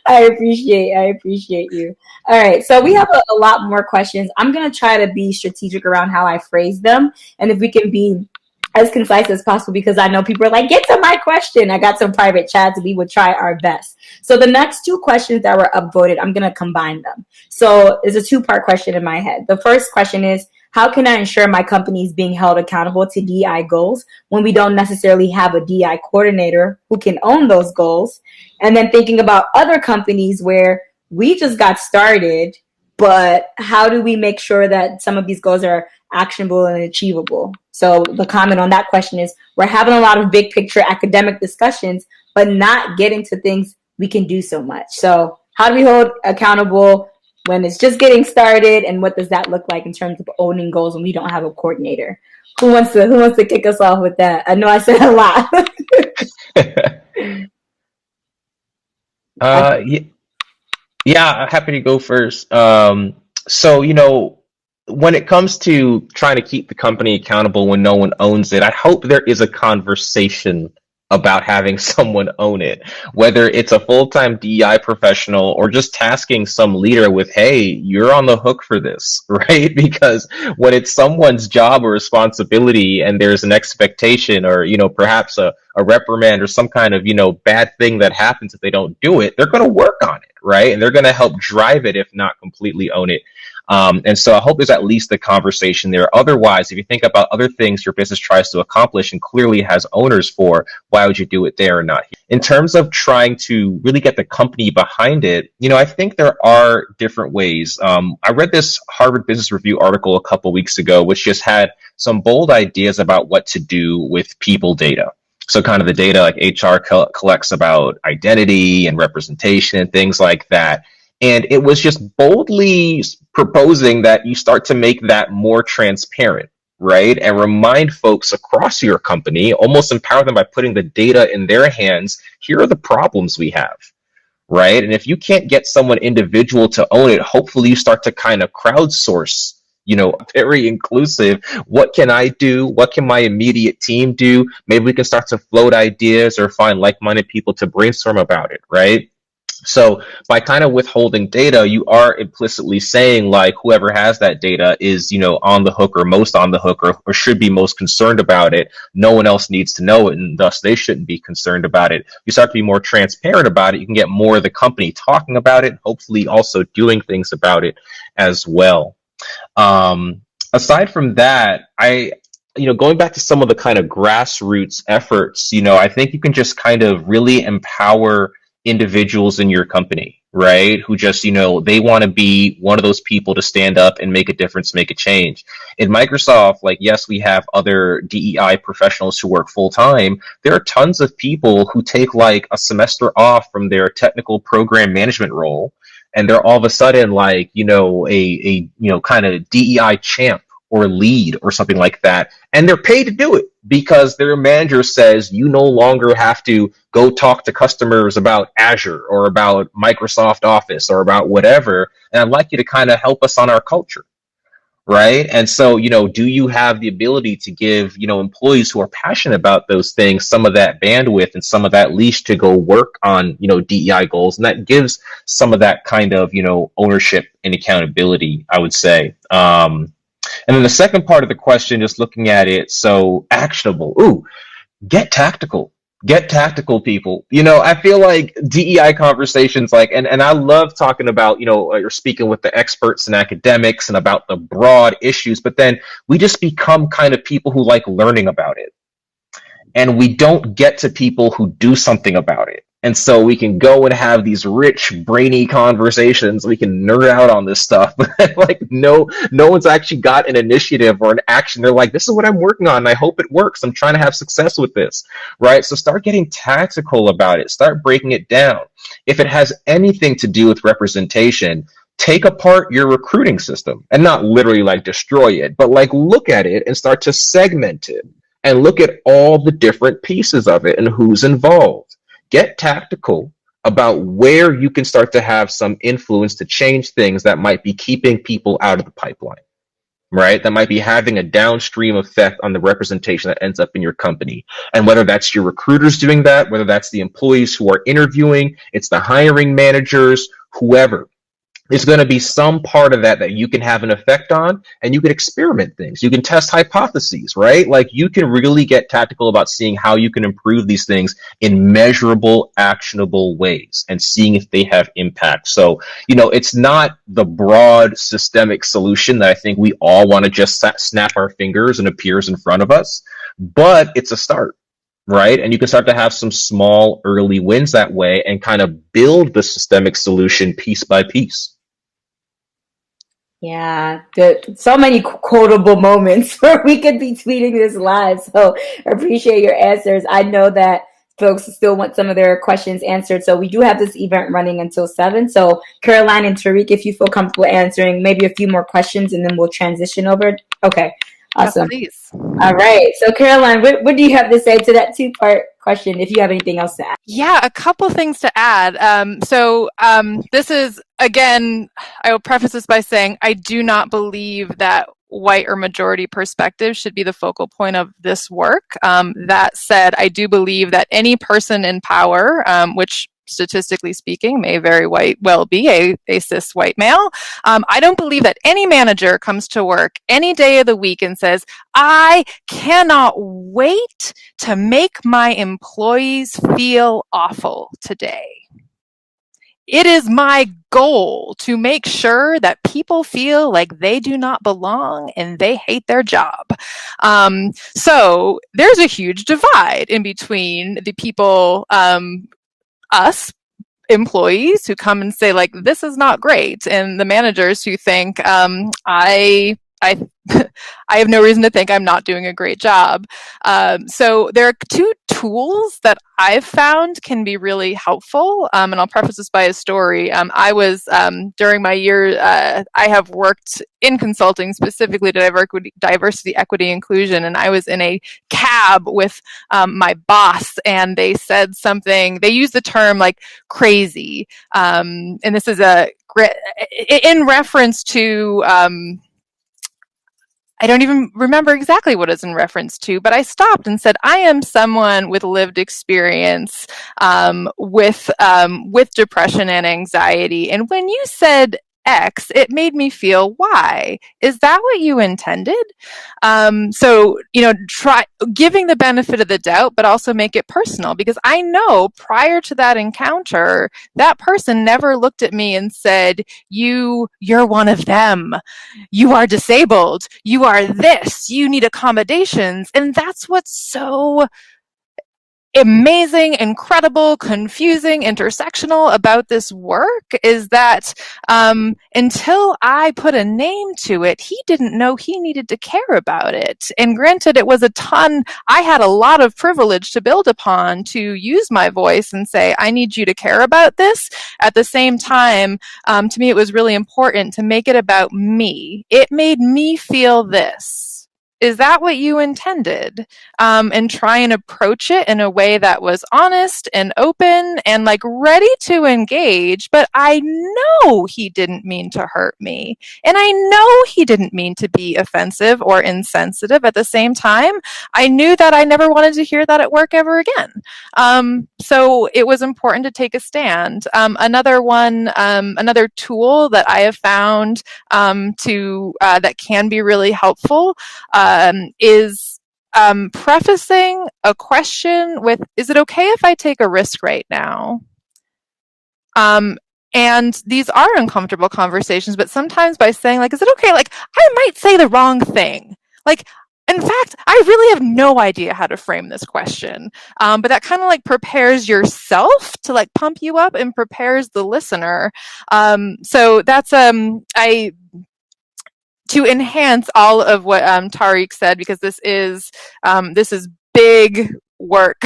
I appreciate you. All right. So we have a lot more questions. I'm going to try to be strategic around how I phrase them. And if we can be as concise as possible, because I know people are like, get to my question. I got some private chats. We would try our best. So the next two questions that were upvoted, I'm going to combine them. So it's a two-part question in my head. The first question is, how can I ensure my company is being held accountable to DEI goals when we don't necessarily have a DEI coordinator who can own those goals? And then thinking about other companies where we just got started, but how do we make sure that some of these goals are actionable and achievable? So the comment on that question is, we're having a lot of big picture academic discussions, but not getting to things we can do so much. So how do we hold accountable when it's just getting started, and what does that look like in terms of owning goals when we don't have a coordinator? Who wants to kick us off with that? I know I said a lot. Happy to go first. So, when it comes to trying to keep the company accountable when no one owns it, I hope there is a conversation about having someone own it, whether it's a full-time DEI professional or just tasking some leader with, hey, you're on the hook for this, right? Because when it's someone's job or responsibility and there's an expectation or, perhaps a reprimand or some kind of, bad thing that happens if they don't do it, they're going to work on it, right? And they're going to help drive it, if not completely own it. And so I hope there's at least a conversation there. Otherwise, if you think about other things your business tries to accomplish and clearly has owners for, why would you do it there or not? In terms of trying to really get the company behind it, I think there are different ways. I read this Harvard Business Review article a couple weeks ago, which just had some bold ideas about what to do with people data. So kind of the data like HR collects about identity and representation and things like that. And it was just boldly proposing that you start to make that more transparent, right? And remind folks across your company, almost empower them by putting the data in their hands. Here are the problems we have, right? And if you can't get someone individual to own it, hopefully you start to kind of crowdsource, very inclusive. What can I do? What can my immediate team do? Maybe we can start to float ideas or find like-minded people to brainstorm about it, right? So by kind of withholding data, you are implicitly saying like whoever has that data is, on the hook or most on the hook or should be most concerned about it. No one else needs to know it, and thus they shouldn't be concerned about it. You start to be more transparent about it. You can get more of the company talking about it, hopefully also doing things about it as well. Aside from that, going back to some of the kind of grassroots efforts, I think you can just kind of really empower individuals in your company, right? Who just, they want to be one of those people to stand up and make a difference, make a change. In Microsoft, yes, we have other DEI professionals who work full time. There are tons of people who take a semester off from their technical program management role, and they're all of a sudden a kind of DEI champ or lead or something like that. And they're paid to do it because their manager says you no longer have to go talk to customers about Azure or about Microsoft Office or about whatever. And I'd like you to kind of help us on our culture, right? And so, do you have the ability to give, employees who are passionate about those things some of that bandwidth and some of that leash to go work on, DEI goals? And that gives some of that kind of, ownership and accountability, I would say. And then the second part of the question, just looking at it, so actionable. Ooh, get tactical. Get tactical, people. I feel like DEI conversations, and I love talking about, you're speaking with the experts and academics and about the broad issues, but then we just become kind of people who like learning about it. And we don't get to people who do something about it. And so we can go and have these rich, brainy conversations. We can nerd out on this stuff. Like no one's actually got an initiative or an action. They're like, this is what I'm working on, and I hope it works. I'm trying to have success with this, right? So start getting tactical about it. Start breaking it down. If it has anything to do with representation, take apart your recruiting system and not literally like destroy it, but like look at it and start to segment it and look at all the different pieces of it and who's involved. Get tactical about where you can start to have some influence to change things that might be keeping people out of the pipeline, right? That might be having a downstream effect on the representation that ends up in your company. And whether that's your recruiters doing that, whether that's the employees who are interviewing, it's the hiring managers, whoever. There's going to be some part of that that you can have an effect on, and you can experiment things. You can test hypotheses, right? Like you can really get tactical about seeing how you can improve these things in measurable, actionable ways and seeing if they have impact. So, it's not the broad systemic solution that I think we all want to just snap our fingers and appears in front of us, but it's a start. Right. And you can start to have some small early wins that way and kind of build the systemic solution piece by piece. Yeah, so many quotable moments where we could be tweeting this live. So I appreciate your answers. I know that folks still want some of their questions answered. So we do have this event running until 7. So Caroline and Tariq, if you feel comfortable answering maybe a few more questions and then we'll transition over. Okay, awesome. Yeah, please. All right. So Caroline, what do you have to say to that 2-part question, if you have anything else to add? Yeah, a couple things to add. This is, again, I will preface this by saying I do not believe that white or majority perspective should be the focal point of this work. That said, I do believe that any person in power, which statistically speaking may very well be a cis white male, I don't believe that any manager comes to work any day of the week and says, I cannot wait to make my employees feel awful today. It is my goal to make sure that people feel like they do not belong and they hate their job. So there's a huge divide in between the people, us employees who come and say like, this is not great, and the managers who think, I I have no reason to think I'm not doing a great job. So there are 2 tools that I've found can be really helpful. And I'll preface this by a story. I was, during my year, I have worked in consulting specifically to diversity, equity, inclusion. And I was in a cab with my boss, and they said something, they used the term like crazy. And this is in reference to, I don't even remember exactly what it's in reference to, but I stopped and said, I am someone with lived experience with depression and anxiety. And when you said X, it made me feel Y. Is that what you intended? So, try giving the benefit of the doubt, but also make it personal, because I know prior to that encounter, that person never looked at me and said, you're one of them. You are disabled. You are this. You need accommodations. And that's what's so amazing, incredible, confusing, intersectional about this work, is that until I put a name to it, he didn't know he needed to care about it. And granted, it was I had a lot of privilege to build upon to use my voice and say, I need you to care about this. At the same time, to me, it was really important to make it about me. It made me feel this. Is that what you intended? And try and approach it in a way that was honest and open and like ready to engage. But I know he didn't mean to hurt me. And I know he didn't mean to be offensive or insensitive. At the same time, I knew that I never wanted to hear that at work ever again. So it was important to take a stand. Another tool that I have found that can be really helpful is prefacing a question with, is it okay if I take a risk right now? And these are uncomfortable conversations, but sometimes by saying like, is it okay? Like, I might say the wrong thing. Like, In fact, I really have no idea how to frame this question, but that kind of like prepares yourself to like pump you up and prepares the listener. So that's to enhance all of what Tariq said, because this is big work,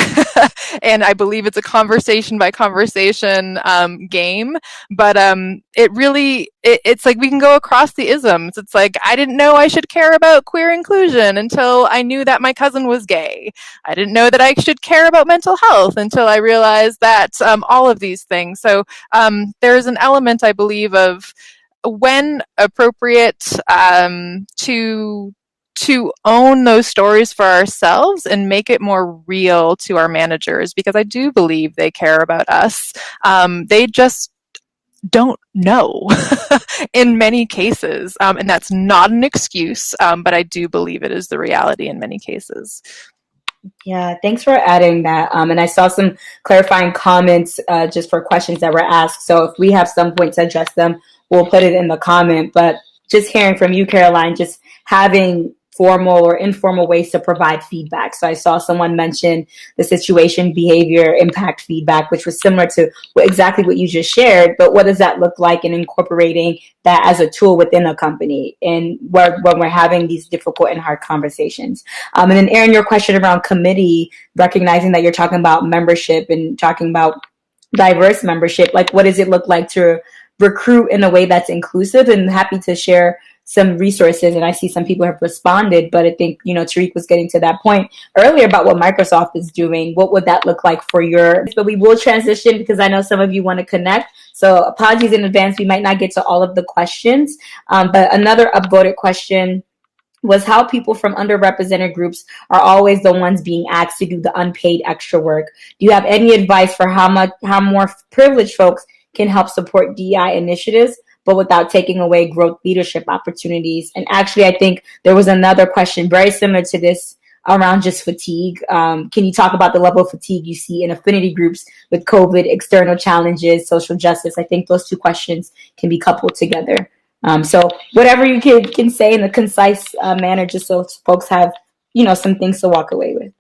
and I believe it's a conversation by conversation game. But it's like we can go across the isms. It's like, I didn't know I should care about queer inclusion until I knew that my cousin was gay. I didn't know that I should care about mental health until I realized that all of these things. So there's an element, I believe, of when appropriate, to own those stories for ourselves and make it more real to our managers, because I do believe they care about us. They just don't know in many cases, and that's not an excuse, but I do believe it is the reality in many cases. Yeah, thanks for adding that. And I saw some clarifying comments just for questions that were asked. So if we have some point to address them, we'll put it in the comment. But just hearing from you, Caroline, just having formal or informal ways to provide feedback. So I saw someone mention the situation, behavior, impact feedback, which was similar to exactly what you just shared. But what does that look like in incorporating that as a tool within a company and when we're having these difficult and hard conversations? And then Erin, your question around committee, recognizing that you're talking about membership and talking about diverse membership, like what does it look like to recruit in a way that's inclusive? And happy to share some resources, and I see some people have responded, but I think, Tariq was getting to that point earlier about what Microsoft is doing. What would that look like for your, but we will transition because I know some of you want to connect. So apologies in advance. We might not get to all of the questions, but another upvoted question was how people from underrepresented groups are always the ones being asked to do the unpaid extra work. Do you have any advice for how more privileged folks can help support DEI initiatives, but without taking away growth leadership opportunities? And actually, I think there was another question very similar to this around just fatigue. Can you talk about the level of fatigue you see in affinity groups with COVID, external challenges, social justice? I think those two questions can be coupled together. So whatever you can say in a concise manner, just so folks have, some things to walk away with.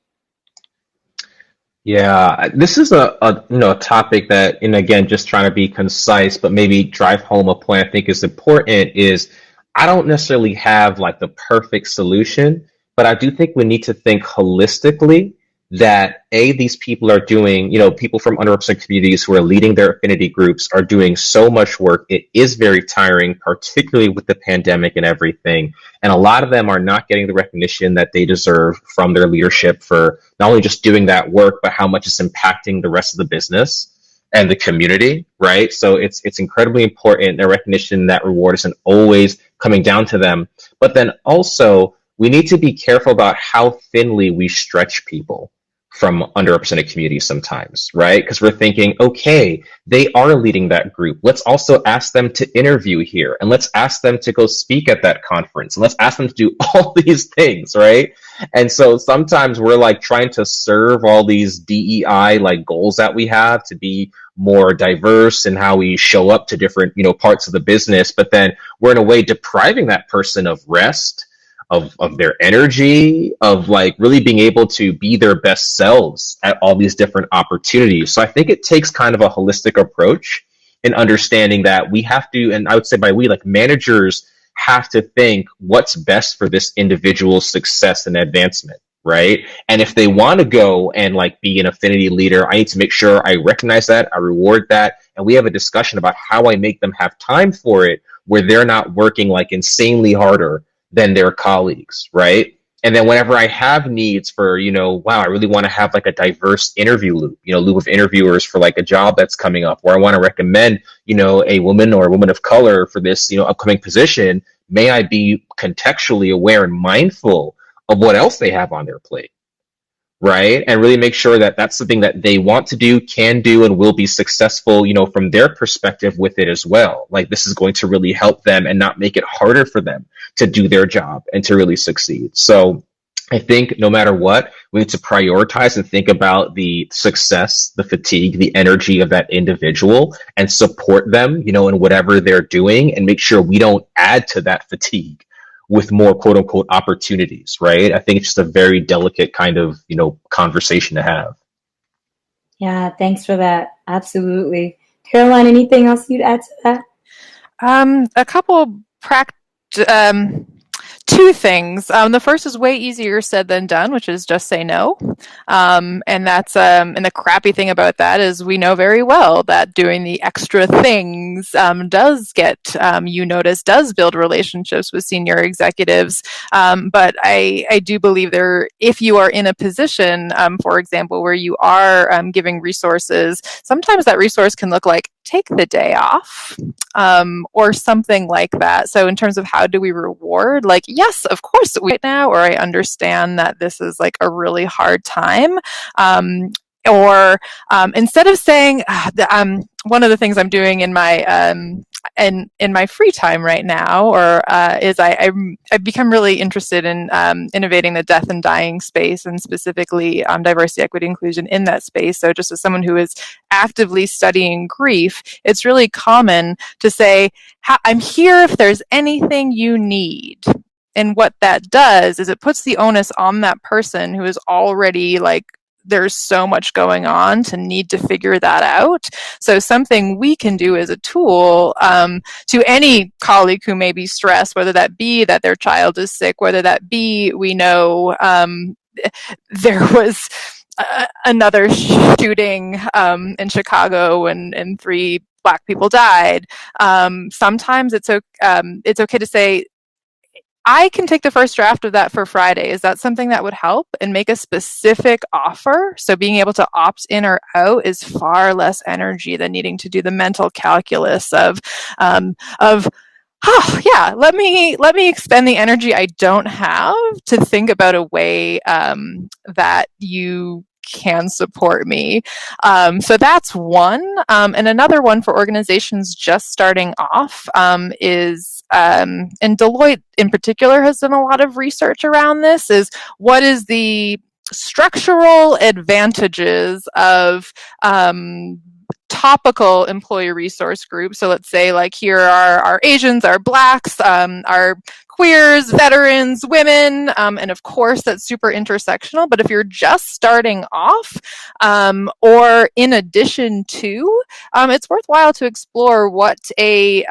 Yeah, this is a topic that, and again, just trying to be concise, but maybe drive home a point I think is important is I don't necessarily have like the perfect solution, but I do think we need to think holistically that these people are doing, people from underrepresented communities who are leading their affinity groups are doing so much work. It is very tiring, particularly with the pandemic and everything. And a lot of them are not getting the recognition that they deserve from their leadership for not only just doing that work, but how much it's impacting the rest of the business and the community, right? So it's incredibly important, the recognition, that reward isn't always coming down to them. But then also, we need to be careful about how thinly we stretch people from underrepresented communities sometimes, right? Because we're thinking, okay, they are leading that group. Let's also ask them to interview here, and let's ask them to go speak at that conference, and let's ask them to do all these things, right? And so sometimes we're like trying to serve all these DEI like goals that we have to be more diverse in how we show up to different, parts of the business, but then we're in a way depriving that person of rest, of their energy, of like really being able to be their best selves at all these different opportunities. So I think it takes kind of a holistic approach in understanding that we have to, and I would say by we, like managers have to think what's best for this individual's success and advancement, right? And if they want to go and like be an affinity leader, I need to make sure I recognize that, I reward that, and we have a discussion about how I make them have time for it where they're not working like insanely harder than their colleagues, right? And then whenever I have needs for, wow, I really want to have like a diverse interview loop, loop of interviewers for like a job that's coming up, or I want to recommend, a woman or a woman of color for this, upcoming position, may I be contextually aware and mindful of what else they have on their plate, right? And really make sure that that's something that they want to do, can do, and will be successful, from their perspective with it as well. Like this is going to really help them and not make it harder for them to do their job and to really succeed. So I think no matter what, we need to prioritize and think about the success, the fatigue, the energy of that individual and support them, in whatever they're doing, and make sure we don't add to that fatigue with more quote unquote opportunities, right? I think it's just a very delicate kind of, conversation to have. Yeah, thanks for that. Absolutely. Caroline, anything else you'd add to that? A couple two things. The first is way easier said than done, which is just say no. And that's and the crappy thing about that is we know very well that doing the extra things does get you noticed, does build relationships with senior executives. But I do believe if you are in a position, for example, where you are giving resources, sometimes that resource can look like take the day off or something like that. So in terms of how do we reward, like, yes, of course, right now, or I understand that this is like a really hard time. Or instead of saying, one of the things I'm doing in my in my free time right now, is I've become really interested in innovating the death and dying space, and specifically diversity, equity, inclusion in that space. So just as someone who is actively studying grief, it's really common to say, I'm here if there's anything you need. And what that does is it puts the onus on that person who is already like, there's so much going on to need to figure that out. So something we can do as a tool to any colleague who may be stressed, whether that be that their child is sick, whether that be we know there was another shooting in Chicago and 3 Black people died. Sometimes it's okay to say, I can take the first draft of that for Friday. Is that something that would help? And make a specific offer. So being able to opt in or out is far less energy than needing to do the mental calculus of oh yeah, let me expend the energy I don't have to think about a way that you can support me. So that's one. And another one for organizations just starting off is, and Deloitte in particular has done a lot of research around this, is what is the structural advantages of topical employee resource groups. So let's say like here are our Asians, our Blacks, our queers, veterans, women, and of course that's super intersectional. But if you're just starting off, or in addition to, it's worthwhile to explore what a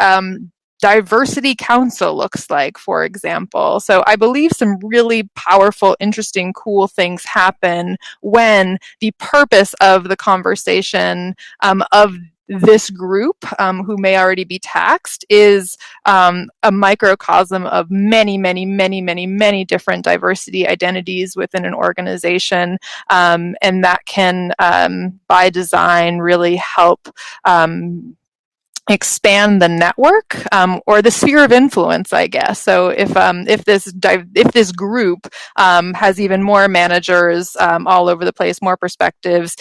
diversity council looks like, for example. So I believe some really powerful, interesting, cool things happen when the purpose of the conversation of this group, who may already be taxed, is a microcosm of many, many, many, many, many different diversity identities within an organization. And that can, by design, really help expand the network, or the sphere of influence, I guess. So if this group has even more managers all over the place, more perspectives,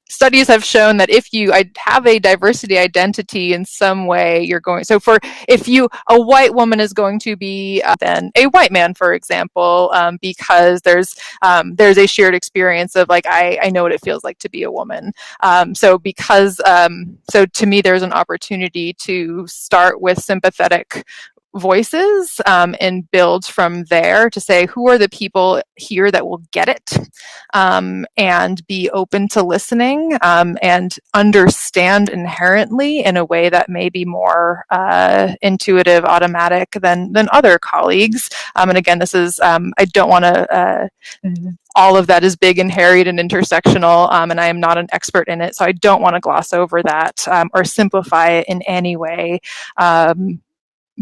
studies have shown that if you have a diversity identity in some way, you're going. So if a white woman is going to be then a white man, for example, because there's a shared experience of like I know what it feels like to be a woman. So to me, there's an opportunity to start with sympathetic voices and build from there to say who are the people here that will get it, and be open to listening, and understand inherently in a way that may be more intuitive, automatic than other colleagues. And again, this is I don't want to all of that is big and harried and intersectional, and I am not an expert in it, so I don't want to gloss over that or simplify it in any way.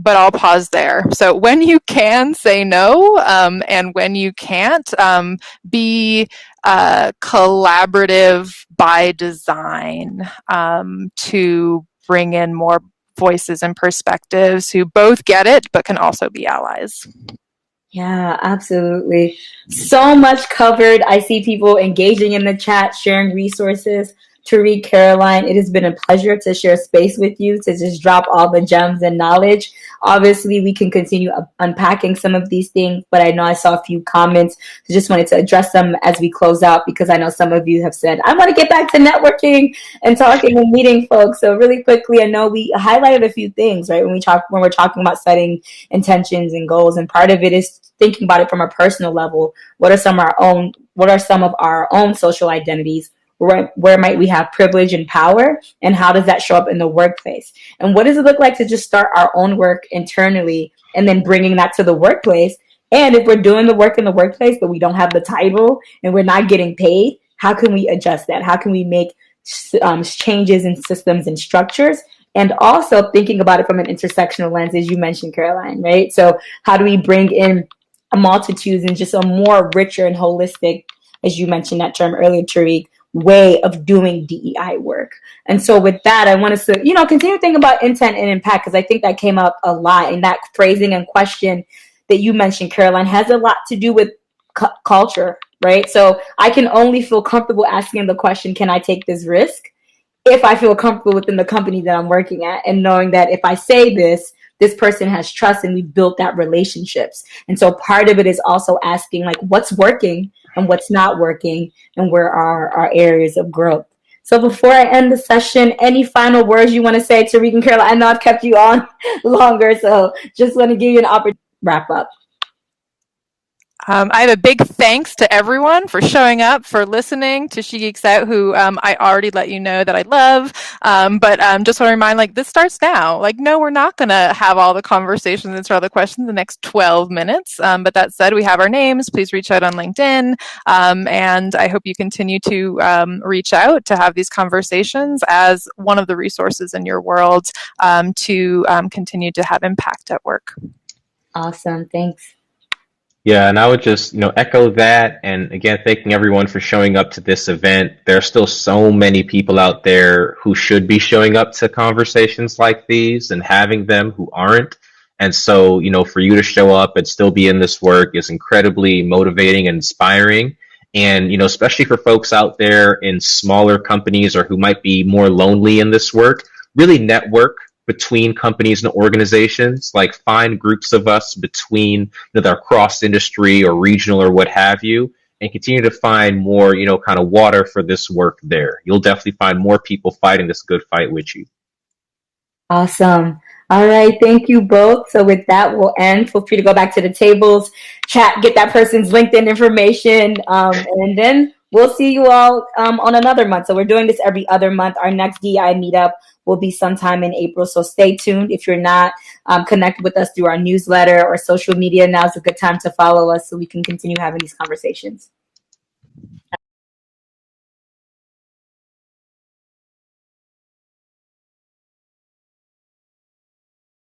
But I'll pause there. So when you can, say no, and when you can't, be collaborative by design, to bring in more voices and perspectives who both get it but can also be allies. Yeah, absolutely. So much covered. I see people engaging in the chat, sharing resources, Tariq, Caroline, it has been a pleasure to share space with you, to just drop all the gems and knowledge. Obviously, we can continue unpacking some of these things, but I know I saw a few comments, so just wanted to address them as we close out, because I know some of you have said, I want to get back to networking and talking and meeting folks. So really quickly, I know we highlighted a few things, right? When we're talking about setting intentions and goals, and part of it is thinking about it from a personal level. What are some of our own social identities? Where might we have privilege and power, and how does that show up in the workplace? And what does it look like to just start our own work internally and then bringing that to the workplace? And if we're doing the work in the workplace, but we don't have the title and we're not getting paid, how can we adjust that? How can we make changes in systems and structures? And also thinking about it from an intersectional lens, as you mentioned, Caroline, right? So how do we bring in a multitudes and just a more richer and holistic, as you mentioned that term earlier, Tariq, way of doing DEI work? And so with that, I want us to, continue to think about intent and impact, because I think that came up a lot, and that phrasing and question that you mentioned, Caroline, has a lot to do with culture, right? So I can only feel comfortable asking the question, can I take this risk, if I feel comfortable within the company that I'm working at, and knowing that if I say this person has trust and we built that relationships. And so part of it is also asking, like, what's working and what's not working, and where are our areas of growth. So before I end the session, any final words you want to say, Tariq and Caroline? I know I've kept you on longer, so just want to give you an opportunity to wrap up. I have a big thanks to everyone for showing up, for listening to She Geeks Out, who I already let you know that I love. But just want to remind, this starts now. No, we're not going to have all the conversations and answer all the questions in the next 12 minutes. But that said, we have our names. Please reach out on LinkedIn. And I hope you continue to reach out to have these conversations as one of the resources in your world to continue to have impact at work. Awesome. Thanks. Yeah, and I would just, echo that. And again, thanking everyone for showing up to this event. There are still so many people out there who should be showing up to conversations like these and having them who aren't. And so, for you to show up and still be in this work is incredibly motivating and inspiring. And, especially for folks out there in smaller companies or who might be more lonely in this work, really network between companies and organizations, find groups of us between that are cross industry or regional or what have you, and continue to find more, kind of water for this work there. You'll definitely find more people fighting this good fight with you. Awesome. All right. Thank you both. So with that, we'll end. Feel free to go back to the tables, chat, get that person's LinkedIn information, and then we'll see you all on another month. So we're doing this every other month. Our next DI meetup will be sometime in April. So stay tuned. If you're not connected with us through our newsletter or social media, now's a good time to follow us so we can continue having these conversations.